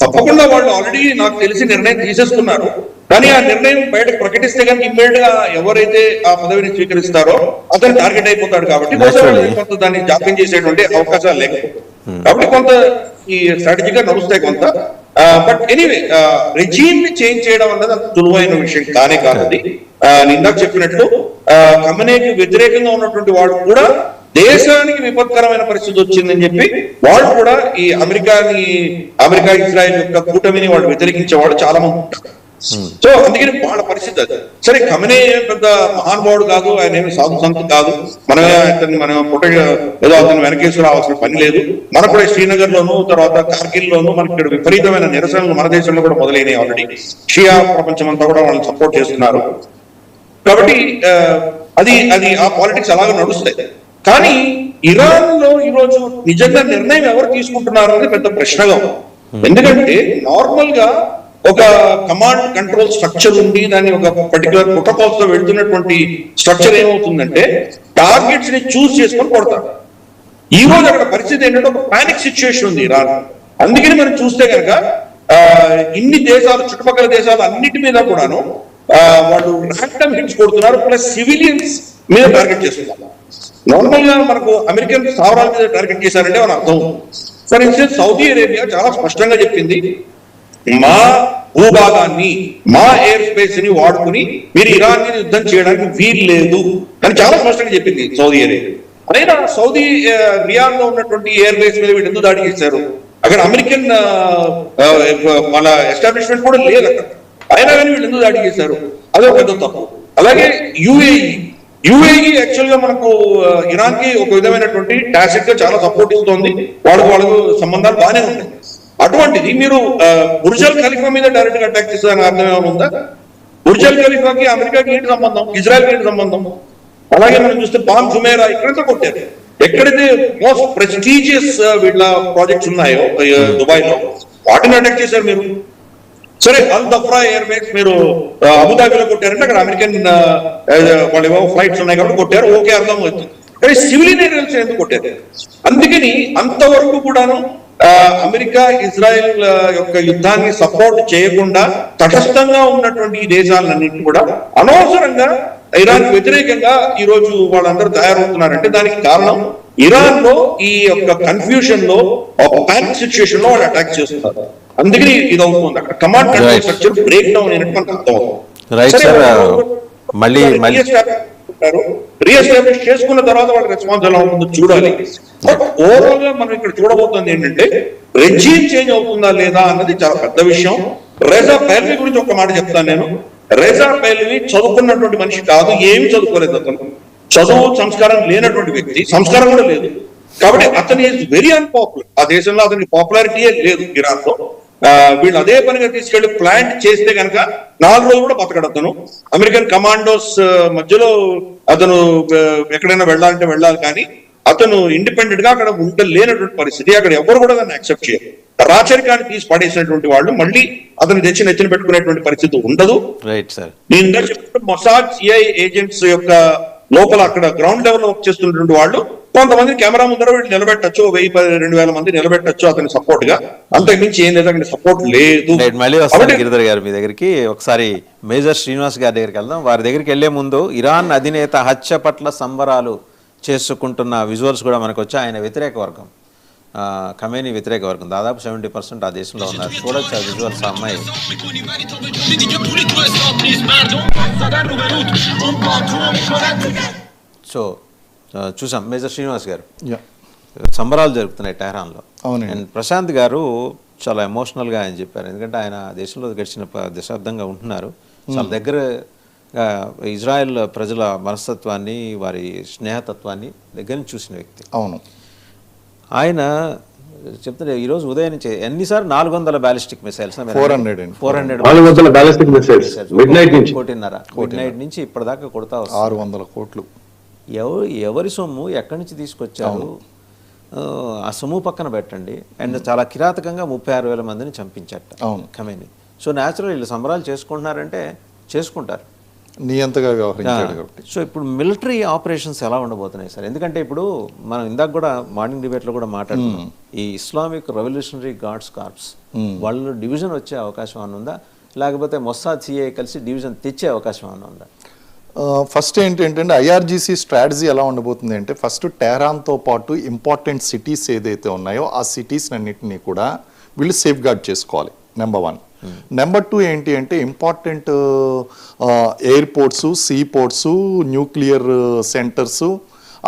D: తప్పకుండా వాళ్ళు ఆల్రెడీ నాకు తెలిసి నిర్ణయం తీసేసుకున్నారు. కానీ ఆ నిర్ణయం బయటకు ప్రకటిస్తే కనుక ఇమ్మీడియట్ గా ఎవరైతే ఆ పదవిని స్వీకరిస్తారో అతను టార్గెట్ అయిపోతాడు కాబట్టి కొంత దాన్ని జాప్యం చేసేటువంటి అవకాశాలు లేకపోతే కాబట్టి కొంత ఈ స్ట్రాటజీగా నడుస్తాయి కొంత. బట్ ఎనీవే రెజీమ్ ని చేంజ్ చేయడం అన్నది అంత సులువైన విషయం కానే కాదు. నేను ఇందాక చెప్పినట్లు ఖమేనీకి వ్యతిరేకంగా ఉన్నటువంటి వాళ్ళు కూడా దేశానికి విపత్కరమైన పరిస్థితి వచ్చిందని చెప్పి వాళ్ళు కూడా ఈ అమెరికా ఇజ్రాయెల్ యొక్క కూటమిని వాళ్ళు వ్యతిరేకించే వాళ్ళు చాలా మంది ఉంటారు. సో అందుకని వాళ్ళ పరిస్థితి అది. సరే ఖమేనీ పెద్ద మహానుభావుడు కాదు, ఆయన ఏమి సాధు సంత కాదు, మనం ఏదో అతను వెనకేసి రావాల్సిన పని లేదు. మనకు కూడా శ్రీనగర్ లోను తర్వాత కార్గిల్ లోను మనకి ఇక్కడ విపరీతమైన నిరసనలు మన దేశంలో కూడా మొదలైనవి. ఆల్రెడీ షియా ప్రపంచం అంతా కూడా వాళ్ళని సపోర్ట్ చేస్తున్నారు. కాబట్టి అది ఆ పాలిటిక్స్ అలాగే నడుస్తాయి. కానీ ఇరాన్ లో ఈరోజు నిజంగా నిర్ణయం ఎవరు తీసుకుంటున్నారు అనేది పెద్ద ప్రశ్నగా ఉంది. ఎందుకంటే నార్మల్ గా ఒక కమాండ్ కంట్రోల్ స్ట్రక్చర్ ఉంది, దాన్ని ఒక పర్టికులర్ ప్రోటోకాల్స్ తో వెళ్తున్నటువంటి స్ట్రక్చర్ ఏమవుతుందంటే టార్గెట్స్ ని చూస్ చేసుకొని కొడతారు. ఈ రోజు అక్కడ పరిస్థితి ఏంటంటే ఒక పానిక్ సిచ్యుయేషన్ ఉంది ఇరాన్. అందుకని మనం చూస్తే కనుక ఇన్ని దేశాలు చుట్టుపక్కల దేశాలు అన్నిటి మీద కూడాను వాళ్ళు ర్యాండమ్ హిట్స్ కొడుతున్నారు, ప్లస్ సివిలియన్స్ మీద టార్గెట్ చేస్తున్నారు. నార్మల్ గా మనకు అమెరికన్ స్థావరాల మీద టార్గెట్ చేశారంటే మన అర్థం. ఫర్ ఇన్స్టెన్స్ సౌదీ అరేబియా చాలా స్పష్టంగా చెప్పింది, మా భూభాగాన్ని మా ఎయిర్ స్పేస్ ని వాడుకుని మీరు ఇరాన్ మీద యుద్ధం చేయడానికి వీలు లేదు అని చాలా స్పష్టంగా చెప్పింది సౌదీ అరేబియా. అయినా సౌదీ రియాద్ లో ఉన్నటువంటి ఎయిర్ బేస్ మీద వీళ్ళు ఎందుకు దాడి చేశారు? అక్కడ అమెరికన్ వాళ్ళ ఎస్టాబ్లిష్మెంట్ కూడా లేదు అక్కడ, అయినా కానీ వీళ్ళు ఎందుకు దాడి చేశారు? అదే పెద్ద తప్పు. అలాగే యుఏఈ యాక్చువల్ గా మనకు ఇరాన్ కి ఒక విధమైనటువంటి టాసిక్ గా చాలా సపోర్ట్ ఇస్తోంది, వాళ్ళకు సంబంధాలు బాగానే ఉన్నాయి. అటువంటిది మీరు బుర్జ్ ఖలీఫా మీద డైరెక్ట్ గా అటాక్ చేస్తారని అర్థం ఏమైనా ఉందా? బుర్జ్ ఖలీఫాకి అమెరికాకి ఏంటి సంబంధం, ఇజ్రాయెల్ ఏంటి సంబంధం? అలాగే మనం చూస్తే బామ్ జుమేరా ఇక్కడంతా కొట్టారు. ఎక్కడైతే మోస్ట్ ప్రెస్టీజియస్ వీళ్ళ ప్రాజెక్ట్స్ ఉన్నాయో దుబాయ్ లో వాటిని అటాక్ చేశారు మీరు. సరే అల్ దఫ్రా ఎయిర్ బేస్ మీరు అబుదాబిలో కొట్టారంటే అక్కడ అమెరికన్ వాళ్ళు ఏవో ఫ్లైట్స్ ఉన్నాయి కాబట్టి కొట్టారు, ఓకే అర్థం అవుతుంది. కానీ సివిలియన్ ఏరియాస్ ఎందుకు కొట్టారు? అందుకని అంతవరకు కూడాను అమెరికా ఇజ్రాయెల్ యొక్క యుద్ధాన్ని సపోర్ట్ చేయకుండా తటస్థంగా ఉన్నటువంటి ఈ దేశాలన్నింటినీ కూడా అనవసరంగా ఇరాన్ వ్యతిరేకంగా ఈ రోజు వాళ్ళందరూ తయారవుతున్నారంటే దానికి కారణం ఇరాన్ లో ఈ యొక్క కన్ఫ్యూషన్ లో ఒక పానిక్ సిచ్యుయేషన్ లో వాళ్ళు అటాక్ చేస్తున్నారు. అందుకని ఇది అవుతుంది. అక్కడ command control structure break down అయినట్టు మనకు అర్థం రీఎస్టాబ్లిష్ చేసుకున్న తర్వాత వాళ్ళ రెస్పాన్స్ ఎలా ఉంటుందో చూడాలి. బట్ ఓవరాల్ గా మనం ఇక్కడ చూడబోతుంది ఏంటంటే రెజీమ్ చేంజ్ అవుతుందా లేదా అన్నది చాలా పెద్ద విషయం. రేజా పహ్లవి గురించి ఒక మాట చెప్తాను నేను. రేజా పహ్లవి చదువుకున్నటువంటి మనిషి కాదు, ఏమి చదువుకోలేదు. అతను చదువు సంస్కారం లేనటువంటి వ్యక్తి, సంస్కారం కూడా లేదు. కాబట్టి అతను ఈజ్ వెరీ అన్పాపులర్. ఆ దేశంలో అతనికి పాపులారిటీయే లేదు ఇరాన్ లో. వీళ్ళు అదే పనిగా తీసుకెళ్లి ప్లాంట్ చేస్తే కనుక 4 రోజులు కూడా బతకడు అతను. అమెరికన్ కమాండోస్ మధ్యలో అతను ఎక్కడైనా వెళ్ళాలంటే వెళ్ళాలి, కానీ అతను ఇండిపెండెంట్ గా అక్కడ ఉండలేనటువంటి పరిస్థితి. అక్కడ ఎవరు కూడా దాన్ని యాక్సెప్ట్ చేయరు. రాచరికాన్ని తీసి పడేసినటువంటి వాళ్ళు మళ్ళీ అతను తెచ్చి నెచ్చిన పెట్టుకునేటువంటి పరిస్థితి ఉండదు. నేను ఇందాక చెప్పినట్టు మొసాద్ సిఐ ఏజెంట్స్ యొక్క లోపల అక్కడ గ్రౌండ్ లెవెల్ వర్క్ చేస్తున్నటువంటి వాళ్ళు కొంతమంది కెమెరా ముందర వీళ్ళు నిలబెట్టచ్చు, 1000-2000 మంది నిలబెట్టచ్చు అతని సపోర్ట్ గా. అంతకుమించి ఏం లేదు, అక్కడ సపోర్ట్ లేదు.
A: మళ్ళీ వస్తాను గిరిధర్ గారు మీ దగ్గరికి. ఒకసారి మేజర్ శ్రీనివాస్ గారి దగ్గరికి వెళ్దాం. వారి దగ్గరికి వెళ్లే ముందు ఇరాన్ అధినేత హత్య పట్ల సంబరాలు చేసుకుంటున్న విజువల్స్ కూడా మనకు వచ్చి ఆయన వ్యతిరేక వర్గం, ఖమేనీ వ్యతిరేక వర్గం దాదాపు 70% ఆ దేశంలో ఉన్నారు. చూడొచ్చు ఆ విజువల్స్. అమ్మాయి సో చూసాం. మేజర్ శ్రీనివాస్ గారు, సంబరాలు జరుగుతున్నాయి టెహరాన్లో. అండ్ ప్రశాంత్ గారు చాలా ఎమోషనల్గా ఆయన చెప్పారు, ఎందుకంటే ఆయన దేశంలో గడిచిన దశాబ్దంగా ఉంటున్నారు. చాలా దగ్గరగా ఇజ్రాయెల్ ప్రజల మనస్తత్వాన్ని, వారి స్నేహతత్వాన్ని దగ్గర నుంచి చూసిన వ్యక్తి.
E: అవును,
A: ఆయన చెప్తుంటే ఈరోజు ఉదయం నుంచి ఎన్నిసార్లు 400 ballistic missiles,
B: 400 ballistic missiles mid night నుంచి,
A: మిడ్ నైట్ నుంచి ఇప్పటిదాకా కొడతా
E: 600 కోట్లు.
A: ఎవరి సొమ్ము ఎక్కడి నుంచి తీసుకొచ్చారు? ఆ సొమ్ము పక్కన పెట్టండి. అండ్ చాలా కిరాతకంగా 36,000 మందిని చంపించట ఖమేనీ. సో న్యాచురల్ వీళ్ళు సంబరాలు చేసుకుంటున్నారంటే చేసుకుంటారు,
E: నియంతగా వ్యవహరించాడు కాబట్టి.
A: సో ఇప్పుడు మిలిటరీ ఆపరేషన్స్ ఎలా ఉండబోతున్నాయి సార్? ఎందుకంటే ఇప్పుడు మనం ఇందాక కూడా మార్నింగ్ డిబేట్లో కూడా మాట్లాడుతున్నాం, ఈ ఇస్లామిక్ రెవల్యూషనరీ గార్డ్స్ కార్ప్స్ వాళ్ళు డివిజన్ వచ్చే అవకాశం అని ఉందా? లేకపోతే మొస్సాద్ సిఐ కలిసి డివిజన్ తెచ్చే అవకాశం ఏమైనా ఉందా?
E: ఫస్ట్ ఏంటంటే ఐఆర్జీసీ స్ట్రాటజీ ఎలా ఉండబోతుంది అంటే ఫస్ట్ టెహరాన్తో పాటు ఇంపార్టెంట్ సిటీస్ ఏదైతే ఉన్నాయో ఆ సిటీస్ అన్నింటినీ కూడా వీళ్ళు సేఫ్ గార్డ్ చేసుకోవాలి, నెంబర్ 1. నెంబర్ 2 ఏంటి అంటే important airports, see ports, nuclear centres,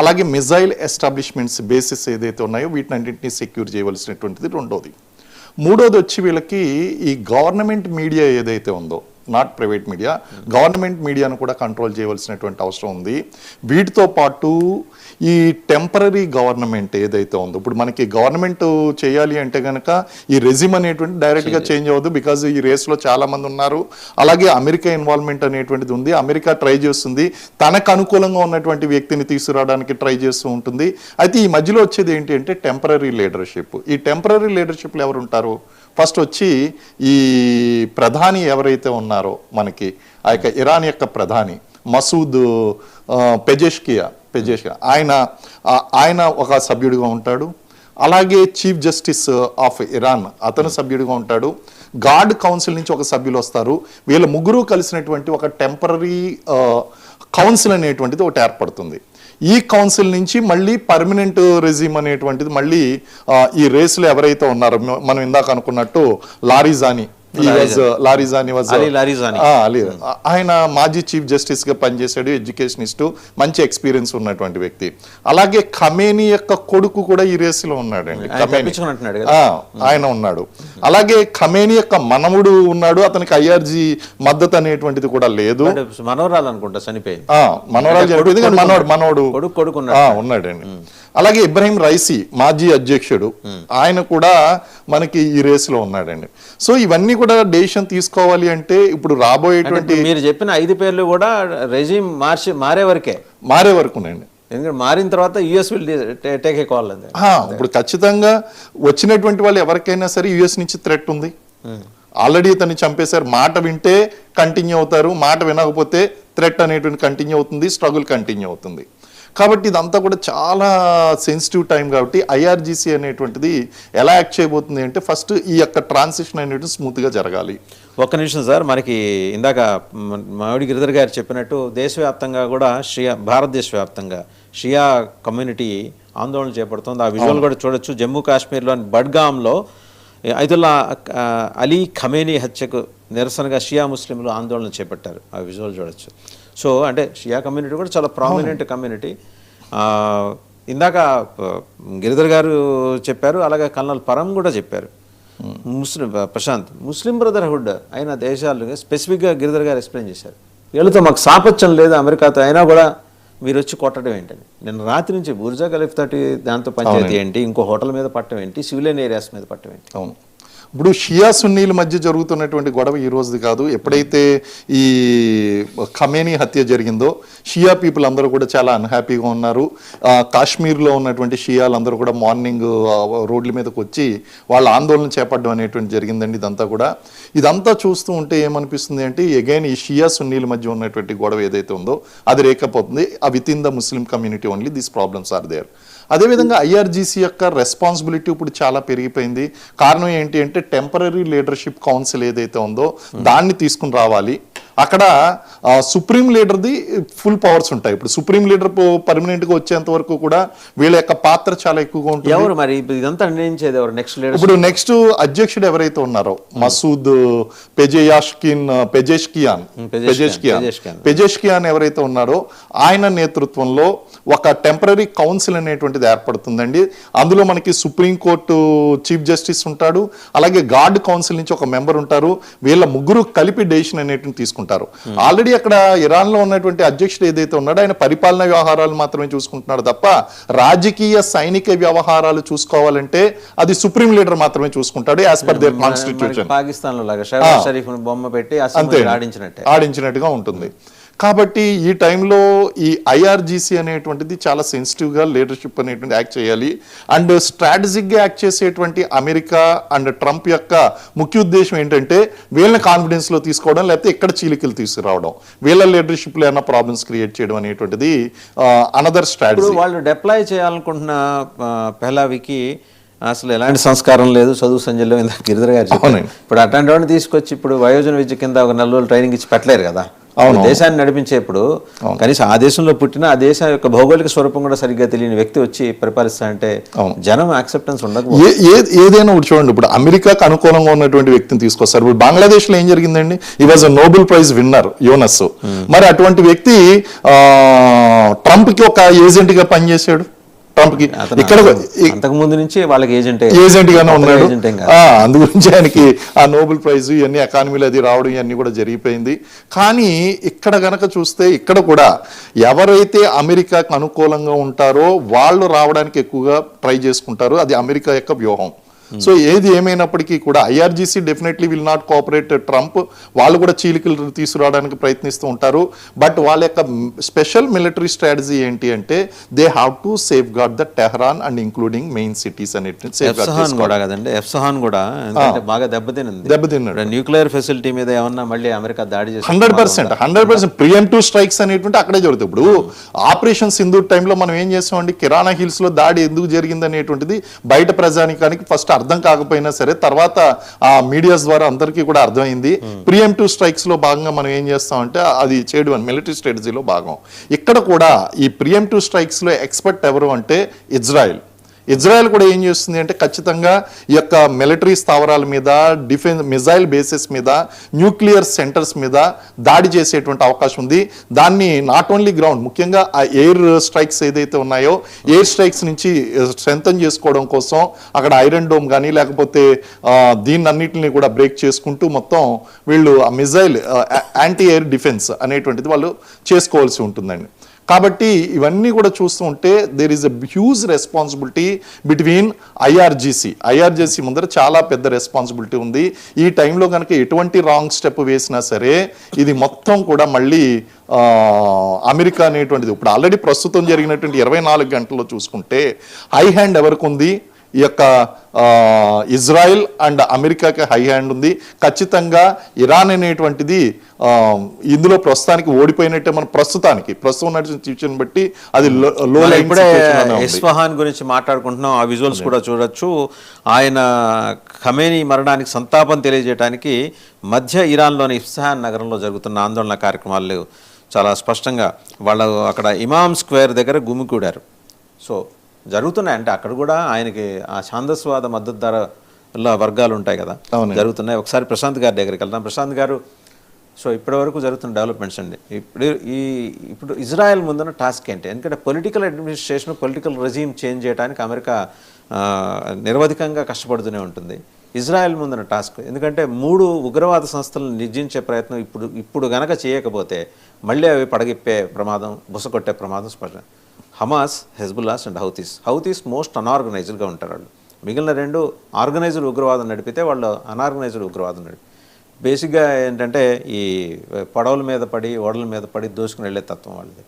E: అలాగే మిజైల్ ఎస్టాబ్లిష్మెంట్స్ బేసిస్ ఏదైతే ఉన్నాయో వీటినన్నింటినీ సెక్యూర్ చేయవలసినటువంటిది 2వది. 3వది వచ్చి వీళ్ళకి ఈ గవర్నమెంట్ మీడియా ఏదైతే ఉందో, నాట్ ప్రైవేట్ మీడియా, గవర్నమెంట్ మీడియాను కూడా కంట్రోల్ చేయవలసినటువంటి అవసరం ఉంది. వీటితో పాటు ఈ టెంపరీ గవర్నమెంట్ ఏదైతే ఉందో, ఇప్పుడు మనకి గవర్నమెంట్ చేయాలి అంటే కనుక ఈ రెజిమ్ అనేటువంటి డైరెక్ట్గా చేంజ్ అవ్వదు, బికాజ్ ఈ రేస్లో చాలా మంది ఉన్నారు. అలాగే అమెరికా ఇన్వాల్వ్మెంట్ అనేటువంటిది ఉంది. అమెరికా ట్రై చేస్తుంది, తనకు అనుకూలంగా ఉన్నటువంటి వ్యక్తిని తీసుకురావడానికి ట్రై చేస్తూ ఉంటుంది. అయితే ఈ మధ్యలో వచ్చేది ఏంటి అంటే టెంపరీ లీడర్షిప్. ఈ టెంపరీ లీడర్షిప్లో ఎవరు ఉంటారు? ఫస్ట్ వచ్చి ఈ ప్రధాని ఎవరైతే ఉన్నారో మనకి ఆ యొక్క ఇరాన్ యొక్క ప్రధాని మసూద్ పెజెష్కియా ఆయన ఒక సభ్యుడిగా ఉంటాడు. అలాగే చీఫ్ జస్టిస్ ఆఫ్ ఇరాన్ అతను సభ్యుడిగా ఉంటాడు. గార్డ్ కౌన్సిల్ నుంచి ఒక సభ్యులు వస్తారు. వీళ్ళ ముగ్గురు కలిసినటువంటి ఒక టెంపరీ కౌన్సిల్ అనేటువంటిది ఒకటి ఏర్పడుతుంది. ఈ కౌన్సిల్ నుంచి మళ్ళీ పర్మనెంట్ రెజిమ్ అనేటువంటిది మళ్ళీ ఈ రేసులో ఎవరైతే ఉన్నారో మనం ఇందాక అనుకున్నట్టు లారిజానీ ఆయన మాజీ చీఫ్ జస్టిస్ గా పనిచేశాడు, ఎడ్యుకేషనిస్ట్, మంచి ఎక్స్పీరియన్స్ ఉన్నటువంటి వ్యక్తి. అలాగే ఖమేనీ యొక్క కొడుకు కూడా ఈ రేసులో ఉన్నాడండి, ఆయన ఉన్నాడు. అలాగే ఖమేనీ యొక్క మనముడు ఉన్నాడు, అతనికి ఐఆర్జీ మద్దతు అనేటువంటిది కూడా లేదు.
A: మనవరాలు అనుకుంటా చనిపోయింది,
E: మనవరాలు చనిపోయింది, మనోడు ఉన్నాడండి. అలాగే ఇబ్రహీం రైసీ మాజీ అధ్యక్షుడు, ఆయన కూడా మనకి ఈ రేసులో ఉన్నాడండి. సో ఇవన్నీ కూడా డెసిషన్ తీసుకోవాలి అంటే ఇప్పుడు రాబోయేటువంటి
A: మీరు చెప్పిన 5 పేర్లు కూడా రెజిమ్ మారే వరకునండి. ఎందుకంటే మారిన తర్వాత US will take a call.
E: ఇప్పుడు ఖచ్చితంగా వచ్చినటువంటి వాళ్ళు ఎవరికైనా సరే యుఎస్ నుంచి థ్రెట్ ఉంది. ఆల్రెడీ ఇతన్ని చంపేశారు. మాట వింటే కంటిన్యూ అవుతారు, మాట వినకపోతే థ్రెట్ అనేటువంటి కంటిన్యూ అవుతుంది, స్ట్రగుల్ కంటిన్యూ అవుతుంది. కాబట్టి ఇదంతా కూడా చాలా సెన్సిటివ్ టైం. కాబట్టి ఐఆర్జీసీ అనేటువంటిది ఎలా యాక్ట్ చేయబోతుంది అంటే ఫస్ట్ ఈ యొక్క ట్రాన్సిషన్ అనేటువంటి స్మూత్గా జరగాలి.
A: ఒక్క నిమిషం సార్, మనకి ఇందాక మామిడి గిరిధర్ గారు చెప్పినట్టు దేశవ్యాప్తంగా కూడా భారతదేశ వ్యాప్తంగా షియా కమ్యూనిటీ ఆందోళన చేపడుతుంది. ఆ విజువల్ కూడా చూడొచ్చు. జమ్మూ కాశ్మీర్లోని బడ్గాంలో ఐదుల్లా అలీ ఖమేనీ హత్యకు నిరసనగా షియా ముస్లింలు ఆందోళన చేపట్టారు. ఆ విజువల్ చూడొచ్చు. సో అంటే షియా కమ్యూనిటీ కూడా చాలా ప్రామినెంట్ కమ్యూనిటీ. ఇందాక గిరిధర్ గారు చెప్పారు, అలాగే కల్నల్ పరం కూడా చెప్పారు. ప్రశాంత్ ముస్లిం బ్రదర్హుడ్ అయిన దేశాలు స్పెసిఫిక్గా గిరిధర్ గారు ఎక్స్ప్లెయిన్ చేశారు. వీళ్ళతో మాకు సాపత్యం లేదు అమెరికాతో, అయినా కూడా మీరు వచ్చి కొట్టడం ఏంటని. నిన్న రాత్రి నుంచి బుర్జా ఖలీఫా తోటి దాంతో పంచాయతీ ఏంటి, ఇంకో హోటల్ మీద పట్టడం ఏంటి, సివిలియన్ ఏరియాస్ మీద పట్టడం ఏంటి.
E: అవును, ఇప్పుడు షియా సున్నీల మధ్య జరుగుతున్నటువంటి గొడవ ఈ రోజుది కాదు. ఎప్పుడైతే ఈ ఖమేనీ హత్య జరిగిందో షియా పీపుల్ అందరూ కూడా చాలా అన్హ్యాపీగా ఉన్నారు. కాశ్మీర్లో ఉన్నటువంటి షియాలందరూ కూడా మార్నింగ్ రోడ్ల మీదకి వచ్చి వాళ్ళ ఆందోళన చేపట్టడం అనేటువంటి జరిగిందండి. ఇదంతా చూస్తూ ఉంటే ఏమనిపిస్తుంది అంటే అగైన్ ఈ షియా సున్నీల మధ్య ఉన్నటువంటి గొడవ ఏదైతే ఉందో అది రేకపోతుంది. Within the Muslim community only these problems are there. అదేవిధంగా ఐఆర్జీసీ యొక్క రెస్పాన్సిబిలిటీ ఇప్పుడు చాలా పెరిగిపోయింది. కారణం ఏంటి అంటే టెంపరీ లీడర్షిప్ కౌన్సిల్ ఏదైతే ఉందో దాన్ని తీసుకుని రావాలి. అక్కడ సుప్రీం లీడర్ది ఫుల్ పవర్స్ ఉంటాయి. ఇప్పుడు సుప్రీం లీడర్ పర్మనెంట్ గా వచ్చేంత వరకు కూడా వీళ్ళ యొక్క పాత్ర చాలా ఎక్కువగా ఉంటుంది.
A: ఎవరు మరి ఇదంతా నిర్ణయించేది ఎవరు? నెక్స్ట్ లీడర్
E: ఇప్పుడు నెక్స్ట్ అధ్యక్షుడు ఎవరైతే ఉన్నారో మసూద్ పెజెష్కియాన్ ఎవరైతే ఉన్నారో ఆయన నేతృత్వంలో ఒక టెంపరీ కౌన్సిల్ అనేటువంటిది ఏర్పడుతుందండి. అందులో మనకి సుప్రీం కోర్టు చీఫ్ జస్టిస్ ఉంటాడు, అలాగే గార్డ్ కౌన్సిల్ నుంచి ఒక మెంబర్ ఉంటారు. వీళ్ళ ముగ్గురు కలిపి డెసిషన్ అనేటువంటి తీసుకుంటారు. ఆల్రెడీ అక్కడ ఇరాన్ లో ఉన్నటువంటి అధ్యక్షుడు ఏదైతే ఉన్నాడో ఆయన పరిపాలనా వ్యవహారాలు మాత్రమే చూసుకుంటున్నాడు తప్ప రాజకీయ సైనిక వ్యవహారాలు చూసుకోవాలంటే అది సుప్రీం లీడర్ మాత్రమే చూసుకుంటాడు as per their constitution.
A: Pakistan లో లాగా షహబాజ్ షరీఫ్ బొమ్మ పెట్టి
E: ఆడించినట్టుగా ఉంటుంది. కాబట్టి ఈ టైంలో ఈ ఐఆర్జీసీ అనేటువంటిది చాలా సెన్సిటివ్గా లీడర్షిప్ అనేటువంటి యాక్ట్ చేయాలి. అండ్ స్ట్రాటజిక్గా యాక్ట్ చేసేటువంటి అమెరికా అండ్ ట్రంప్ యొక్క ముఖ్య ఉద్దేశం ఏంటంటే వీళ్ళని కాన్ఫిడెన్స్లో తీసుకోవడం, లేకపోతే ఇక్కడ చీలికలు తీసుకురావడం, వీళ్ళ లీడర్షిప్లో ఏమైనా ప్రాబ్లమ్స్ క్రియేట్ చేయడం అనేటువంటిది అనదర్ స్ట్రాటజీ.
A: వాళ్ళు డిప్లాయ్ చేయాలనుకుంటున్న పెహ్లావికి అసలు ఎలాంటి సంస్కారం లేదు, చదువు సంజయ్లో ఇందాక గిరిధర్ గారు చెప్పారు. ఇప్పుడు అట్లాంటి వాడిని తీసుకొచ్చి ఇప్పుడు వయోజన విద్య కింద ఒక 4 రోజులు ట్రైనింగ్ ఇచ్చి పెట్టలేరు కదా. దేశాన్ని నడిపించేప్పుడు కనీసం ఆ దేశంలో పుట్టిన ఆ దేశం యొక్క భౌగోళిక స్వరూపం కూడా సరిగ్గా తెలియని వ్యక్తి వచ్చి పరిపాలిస్తానంటే జనం యాక్సెప్టెన్స్ ఉండదు.
E: ఏదైనా ఒకటి చూడండి, ఇప్పుడు అమెరికాకు అనుకూలంగా ఉన్నటువంటి వ్యక్తిని తీసుకొస్తారు. ఇప్పుడు బంగ్లాదేశ్ లో ఏం జరిగిందండి, ఈ వాజ్ నోబెల్ ప్రైజ్ విన్నర్ యోనస్. మరి అటువంటి వ్యక్తి ట్రంప్ కి ఒక ఏజెంట్ గా పనిచేశాడు. ట్రంప్ కి ఇక్కడ
A: అంతకు ముందు నుంచి వాళ్ళకి
E: ఏజెంట్ గానే ఉన్నాడు. అందు గురించి ఆయనకి ఆ నోబెల్ ప్రైజ్ ఇవన్నీ ఎకానమీలో అది రావడం ఇవన్నీ కూడా జరిగిపోయింది. కానీ ఇక్కడ గనక చూస్తే ఇక్కడ కూడా ఎవరైతే అమెరికాకు అనుకూలంగా ఉంటారో వాళ్ళు రావడానికి ఎక్కువగా ట్రై చేసుకుంటారు. అది అమెరికా యొక్క వ్యూహం. సో ఏది ఏమైనప్పటికీ కూడా IRGC definitely will not cooperate Trump. వాళ్ళు కూడా చీలికలు తీసుకురావడానికి ప్రయత్నిస్తూ ఉంటారు. బట్ వాళ్ళ యొక్క స్పెషల్ మిలిటరీ స్ట్రాటజీ ఏంటి అంటే they have to safeguard the Tehran and including main cities అనేటువంటి
A: ఎఫ్సహాన్ కూడా బాగా దెబ్బతిన్నాడు. న్యూక్లియర్ ఫెసిలిటీ మీద ఏమన్నా మళ్ళీ అమెరికా దాడి చేసి
E: 100% ప్రియంటివ్ స్ట్రైక్స్ అనేటువంటి అక్కడే జరుగుతాయి. ఇప్పుడు ఆపరేషన్ సింధూర్ టైంలో మనం ఏం చేస్తామండి, కిరాణా హిల్స్ లో దాడి ఎందుకు జరిగింది అనేటువంటిది బయట ప్రజానికానికి ఫస్ట్ అర్థం కాకపోయినా సరే తర్వాత ఆ మీడియాస్ ద్వారా అందరికీ కూడా అర్థమైంది. ప్రియంటివ్ స్ట్రైక్స్ లో భాగంగా మనం ఏం చేస్తామంటే అది చేయడం మిలిటరీ స్ట్రాటజీలో భాగం. ఇక్కడ కూడా ఈ ప్రియంటివ్ స్ట్రైక్స్ లో ఎక్స్పర్ట్ ఎవరు అంటే ఇజ్రాయెల్ కూడా ఏం చేస్తుంది అంటే ఖచ్చితంగా ఈ యొక్క మిలిటరీ స్థావరాల మీద, డిఫెన్స్ మిజైల్ బేసెస్ మీద, న్యూక్లియర్ సెంటర్స్ మీద దాడి చేసేటువంటి అవకాశం ఉంది. దాన్ని నాట్ ఓన్లీ గ్రౌండ్, ముఖ్యంగా ఆ ఎయిర్ స్ట్రైక్స్ ఏదైతే ఉన్నాయో ఎయిర్ స్ట్రైక్స్ నుంచి స్ట్రెంథన్ చేసుకోవడం కోసం అక్కడ ఐరన్ డోమ్ కానీ లేకపోతే దీన్ని అన్నిటిని కూడా బ్రేక్ చేసుకుంటూ మొత్తం వీళ్ళు ఆ మిజైల్ యాంటీ ఎయిర్ డిఫెన్స్ అనేటువంటిది వాళ్ళు చేసుకోవాల్సి ఉంటుందండి. కాబట్టి ఇవన్నీ కూడా చూస్తూ ఉంటే there is a huge responsibility between IRGC ముందర చాలా పెద్ద రెస్పాన్సిబిలిటీ ఉంది. ఈ టైంలో కనుక ఎటువంటి రాంగ్ స్టెప్ వేసినా సరే ఇది మొత్తం కూడా మళ్ళీ అమెరికా అనేటువంటిది ఇప్పుడు ఆల్రెడీ ప్రస్తుతం జరిగినటువంటి 24 గంటల్లో చూసుకుంటే హై హ్యాండ్ ఎవరికి ఉంది, ఈ యొక్క ఇజ్రాయెల్ అండ్ అమెరికాకి హై హ్యాండ్ ఉంది. ఖచ్చితంగా ఇరాన్ అనేటువంటిది ఇందులో ప్రస్తుతానికి ఓడిపోయినట్టే. మన ప్రస్తుతం సిచ్యువేషన్ బట్టి అది లో లైన్.
A: ఇస్ఫహాన్ గురించి మాట్లాడుకుంటున్నాం, ఆ విజువల్స్ కూడా చూడొచ్చు. ఆయన ఖమేనీ మరణానికి సంతాపం తెలియజేయడానికి మధ్య ఇరాన్లోని ఇస్ఫహాన్ నగరంలో జరుగుతున్న ఆందోళన కార్యక్రమాలు చాలా స్పష్టంగా వాళ్ళు అక్కడ ఇమామ్ స్క్వేర్ దగ్గర గుమికూడారు. సో జరుగుతున్నాయి అంటే అక్కడ కూడా ఆయనకి ఆ ఛాందస్వాద మద్దతుదారుల వర్గాలు ఉంటాయి కదా, జరుగుతున్నాయి. ఒకసారి ప్రశాంత్ గారి దగ్గరికి వెళ్తాం. ప్రశాంత్ గారు, సో ఇప్పటి వరకు జరుగుతున్న డెవలప్మెంట్స్ అండి. ఇప్పుడు ఇజ్రాయెల్ ముందున్న టాస్క్ ఏంటి? ఎందుకంటే political administration, political regime change చేయడానికి అమెరికా నిరవధికంగా కష్టపడుతూనే ఉంటుంది. ఇజ్రాయెల్ ముందున్న టాస్క్ ఎందుకంటే 3 ఉగ్రవాద సంస్థలను నిర్జించే ప్రయత్నం ఇప్పుడు గనక చేయకపోతే మళ్ళీ అవి పడగిప్పే ప్రమాదం, బుసకొట్టే ప్రమాదం స్పష్టం. Hamas, Hezbollahs and Houthis most అన్ఆర్గనైజ్డ్గా ఉంటారు వాళ్ళు. మిగిలిన 2 ఆర్గనైజ్డ్ ఉగ్రవాదం నడిపితే వాళ్ళు అన్ఆర్గనైజ్డ్ ఉగ్రవాదం నడిపి బేసిక్గా ఏంటంటే ఈ పడవల మీద పడి ఓడల మీద పడి దోసుకుని వెళ్ళే తత్వం వాళ్ళది.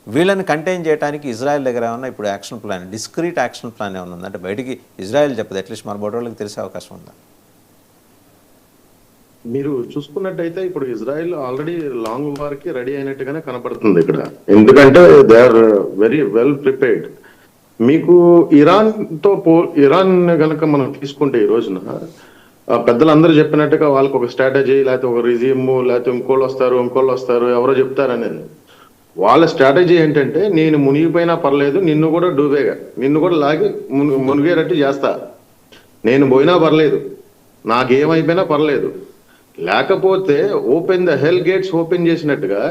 A: వీళ్ళని కంటైన్ చేయడానికి ఇజ్రాయెల్ దగ్గర ఏమన్నా ఇప్పుడు action plan, discrete action plan ఏమన్నా ఉందా? అంటే బయటికి ఇజ్రాయెల్ చెప్పదు, అట్లీస్ట్ మన బోర్డు వాళ్ళకి తెలిసే అవకాశం ఉందా?
B: మీరు చూసుకున్నట్టయితే ఇప్పుడు ఇజ్రాయెల్ ఆల్రెడీ లాంగ్ వార్ కి రెడీ అయినట్టుగానే కనపడుతుంది ఇక్కడ. ఎందుకంటే they are very well prepared. మీకు ఇరాన్ గనక మనం తీసుకుంటే ఈ రోజున పెద్దలందరూ చెప్పినట్టుగా వాళ్ళకి ఒక స్ట్రాటజీ, లేకపోతే ఒక రిజిమ్, లేకపోతే ఇంకోళ్ళు వస్తారు ఎవరో చెప్తారనేది. వాళ్ళ స్ట్రాటజీ ఏంటంటే నేను మునిగిపోయినా పర్లేదు, నిన్ను కూడా డూబేగా, నిన్ను కూడా లాగి మునిగేటట్టు చేస్తా, నేను పోయినా పర్లేదు, నాకేమైపోయినా పర్లేదు. లేకపోతే open the hell gates open చేసినట్టుగా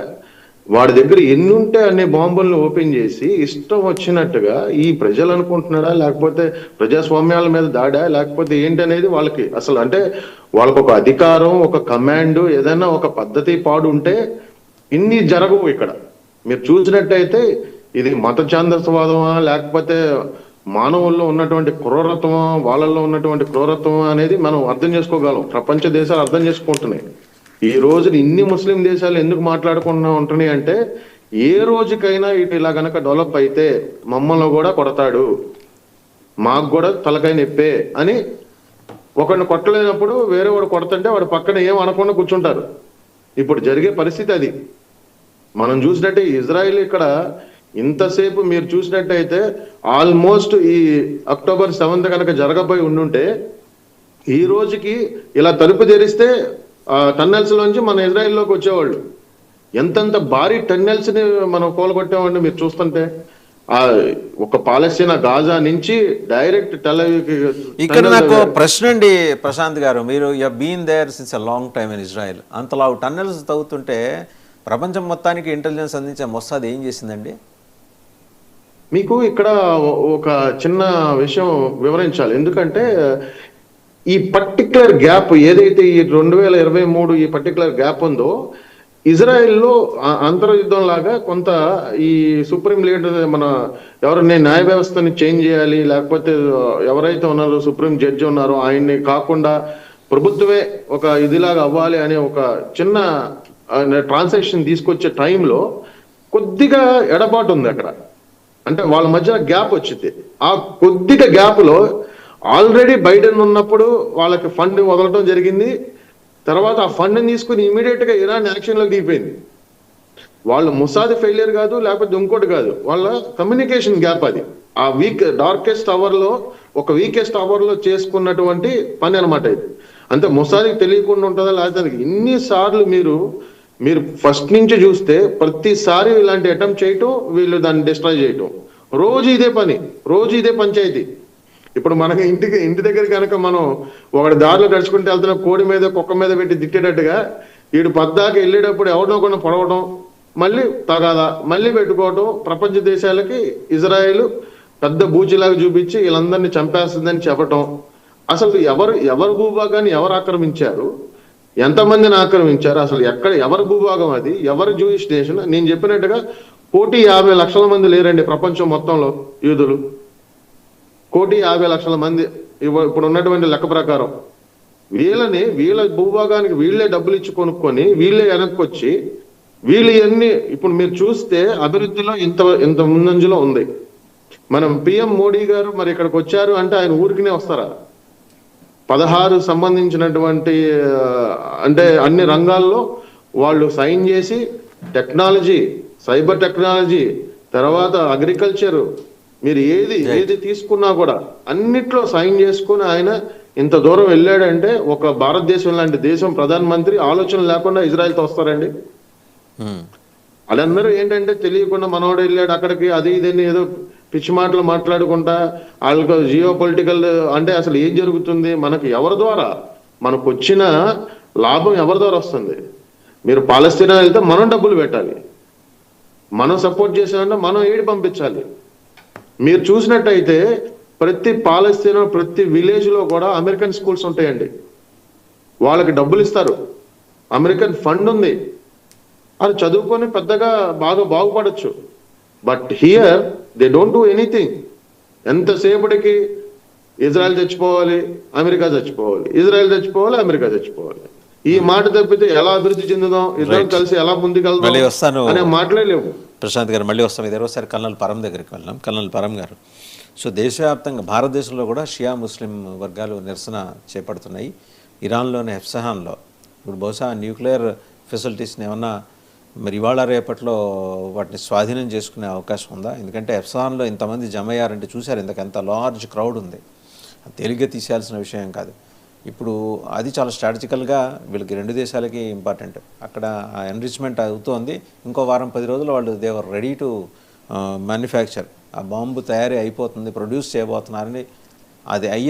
B: వాడి దగ్గర ఎన్ని ఉంటే అన్ని బాంబులను ఓపెన్ చేసి ఇష్టం వచ్చినట్టుగా ఈ ప్రజలు అనుకుంటున్నాడా, లేకపోతే ప్రజాస్వామ్యాల మీద దాడా, లేకపోతే ఏంటనేది వాళ్ళకి అసలు అంటే వాళ్ళకు ఒక అధికారం, ఒక కమాండ్, ఏదైనా ఒక పద్ధతి పాడు ఉంటే ఇన్ని జరగవు ఇక్కడ. మీరు చూసినట్టయితే ఇది మత ఛాందసవాదమా, లేకపోతే మానవుల్లో ఉన్నటువంటి క్రూరత్వం, వాళ్ళల్లో ఉన్నటువంటి క్రూరత్వం అనేది మనం అర్థం చేసుకోగలం. ప్రపంచ దేశాలు అర్థం చేసుకుంటున్నాయి. ఈ రోజు ఇన్ని ముస్లిం దేశాలు ఎందుకు మాట్లాడుకుంటూ ఉంటున్నాయి అంటే ఏ రోజుకైనా ఇటు ఇలా గనక డెవలప్ అయితే మమ్మల్ని కూడా కొడతాడు, మాకు కూడా తలకాయ నొప్పే అని ఒకరిని కొట్టలేనప్పుడు వేరే వాడు కొడుతుంటే వాడు పక్కన ఏం అనకుండా కూర్చుంటారు. ఇప్పుడు జరిగే పరిస్థితి అది. మనం చూసినట్టే ఇజ్రాయిల్ ఇక్కడ ఇంతసేపు మీరు చూసినట్టయితే ఆల్మోస్ట్ ఈ అక్టోబర్ 7th కనుక జరగబోయి ఉండుంటే ఈ రోజుకి ఇలా తలుపు తెరిస్తే టన్నెల్స్ లోంచి మన ఇజ్రాయెల్లోకి వచ్చేవాళ్ళు. ఎంతంత భారీ టన్నెల్స్ ని మనం కూలగొట్టామండి మీరు చూస్తుంటే. ఒక పాలస్తీనా గాజా నుంచి డైరెక్ట్
A: ఇక్కడ నాకు ప్రశ్న అండి ప్రశాంత్ గారు, మీరు you been there since a long time in Israel. అంతలా టన్నెల్స్ తవ్వుతుంటే ప్రపంచం మొత్తానికి ఇంటెలిజెన్స్ అందించే మొస్సాద్ ఏం చేసిందండి?
B: మీకు ఇక్కడ ఒక చిన్న విషయం వివరించాలి. ఎందుకంటే ఈ పర్టికులర్ గ్యాప్ ఏదైతే ఈ 2023 ఈ పర్టికులర్ గ్యాప్ ఉందో, ఇజ్రాయెల్లో అంతర్యుద్ధం లాగా కొంత ఈ సుప్రీం లీడర్ మన ఎవరైనా న్యాయ వ్యవస్థని చేంజ్ చేయాలి, లేకపోతే ఎవరైతే ఉన్నారో సుప్రీం జడ్జి ఉన్నారో ఆయన్ని కాకుండా ప్రభుత్వమే ఒక ఇదిలాగా అవ్వాలి అనే ఒక చిన్న ట్రాన్సాక్షన్ తీసుకొచ్చే టైంలో కొద్దిగా ఎడబాటు ఉంది అక్కడ. అంటే వాళ్ళ మధ్య గ్యాప్ వచ్చింది. ఆ కొద్దిగా గ్యాప్ లో ఆల్రెడీ బైడెన్ ఉన్నప్పుడు వాళ్ళకి ఫండ్ వదలటం జరిగింది. తర్వాత ఆ ఫండ్ తీసుకుని ఇమీడియట్ గా ఇరాన్ యాక్షన్ లోకి దిగిపోయింది. వాళ్ళు మొసాద్ ఫెయిలియర్ కాదు, లేకపోతే ఇంకోటి కాదు, వాళ్ళ కమ్యూనికేషన్ గ్యాప్ అది. ఆ డార్కెస్ట్ అవర్ లో ఒక వీకెస్ట్ అవర్ లో చేసుకున్నటువంటి పని అనమాట ఇది. అంతే మొసాద్కి తెలియకుండా ఉంటుందా? లేకపోతే ఇన్నిసార్లు మీరు ఫస్ట్ నుంచి చూస్తే ప్రతిసారి ఇలాంటి అటెంప్ట్ చేయటం, వీళ్ళు దాన్ని డిస్ట్రాయ్ చేయటం, రోజు ఇదే పని, రోజు ఇదే పంచాయతీ. ఇప్పుడు మనకి ఇంటి దగ్గర కనుక మనం ఒకటి దారిలో నడుచుకుంటే వెళ్తున్న కోడి మీద కుక్క మీద పెట్టి తిట్టేటట్టుగా వీడు పద్దాక వెళ్ళేటప్పుడు ఎవరినో కొన్ని పొడవడం, మళ్ళీ తగాదా, మళ్ళీ పెట్టుకోవటం. ప్రపంచ దేశాలకి ఇజ్రాయెల్ పెద్ద బూచిలాగా చూపించి వీళ్ళందరినీ చంపేస్తుందని చెప్పటం. అసలు ఎవరు భూభాగాన్ని ఎవరు ఆక్రమించారు, ఎంతమందిని ఆక్రమించారు, అసలు ఎవరి భూభాగం అది, ఎవరు జూయిష్ నేషన్? నేను చెప్పినట్టుగా 1,50,00,000 మంది లేరండి ప్రపంచం మొత్తంలో యూదులు. 1,50,00,000 మంది ఇప్పుడు ఉన్నటువంటి లెక్క ప్రకారం. వీళ్ళ భూభాగానికి వీళ్ళే డబ్బులు ఇచ్చి కొనుక్కొని వీళ్ళే వెనక్కొచ్చి వీళ్ళు ఇవన్నీ ఇప్పుడు మీరు చూస్తే అభివృద్ధిలో ఇంత ముందంజలో ఉంది. మనం పిఎం మోడీ గారు మరి ఇక్కడికి వచ్చారు అంటే ఆయన ఊరికినే వస్తారా? 16 సంబంధించినటువంటి అంటే అన్ని రంగాల్లో వాళ్ళు సైన్ చేసి టెక్నాలజీ, సైబర్ టెక్నాలజీ, తర్వాత అగ్రికల్చర్, మీరు ఏది తీసుకున్నా కూడా అన్నిట్లో సైన్ చేసుకుని ఆయన ఇంత దూరం వెళ్ళాడంటే ఒక భారతదేశం లాంటి దేశం ప్రధానమంత్రి ఆలోచన లేకుండా ఇజ్రాయెల్తో వస్తారండి? వాళ్ళందరూ ఏంటంటే తెలియకుండా మనోడు వెళ్ళాడు అక్కడికి, అది ఇదని ఏదో పిచ్చి మాటలు మాట్లాడుకుంటా వాళ్ళకు జియో పొలిటికల్ అంటే అసలు ఏం జరుగుతుంది, మనకు ఎవరి ద్వారా మనకు వచ్చిన లాభం ఎవరి ద్వారా వస్తుంది? మీరు పాలస్తీనా వెళ్తే మనం డబ్బులు పెట్టాలి, మనం సపోర్ట్ చేసామంటే మనం ఏడు పంపించాలి. మీరు చూసినట్టయితే ప్రతి పాలస్తీనా ప్రతి విలేజ్ లో కూడా అమెరికన్ స్కూల్స్ ఉంటాయండి. వాళ్ళకి డబ్బులు ఇస్తారు, అమెరికన్ ఫండ్ ఉంది, అది చదువుకొని పెద్దగా బాగుపడచ్చు. But here they don't do anything. ఎంతసేపటికి ఇజ్రాయెల్ చచ్చిపోవాలి, అమెరికా చచ్చిపోవాలి, ఇజ్రాయెల్ చచ్చిపోవాలి, అమెరికా చచ్చిపోవాలి. ఈ మాట తప్పితే ఎలా అభివృద్ధి చెందుదాం, ఇద్దరం కలిసి ఎలా ముందుకెళ్దాం అనే మాట్లాడలేము.
A: ప్రశాంత్ గారు మళ్ళీ వస్తాం. ఇదే ఒకసారి కల్నల్ పరం దగ్గరికి వెళ్దాం. కల్నల్ పరం గారు, సో దేశవ్యాప్తంగా భారతదేశంలో కూడా షియా ముస్లిం వర్గాలు నిరసన చేపడుతున్నాయి. ఇరాన్లోని ఎఫ్సహాన్లో ఇప్పుడు బహుశా న్యూక్లియర్ ఫెసిలిటీస్ని ఏమన్నా మరి ఇవాళ రేపట్లో వాటిని స్వాధీనం చేసుకునే అవకాశం ఉందా? ఎందుకంటే ఎఫ్సహాన్లో ఇంతమంది జమ అయ్యారంటే చూశారు, ఇంతకంత లార్జ్ క్రౌడ్ ఉంది, తేలిగ్గా తీసేయాల్సిన విషయం కాదు. ఇప్పుడు అది చాలా స్ట్రాటజికల్గా వీళ్ళకి రెండు దేశాలకి ఇంపార్టెంట్. అక్కడ ఎన్రిచ్మెంట్ అవుతోంది. ఇంకో వారం 10 రోజులు వాళ్ళు దేవర్ రెడీ టు మ్యానుఫ్యాక్చర్, ఆ బాంబు తయారీ అయిపోతుంది, ప్రొడ్యూస్ చేయబోతున్నారని. అది అయ్యే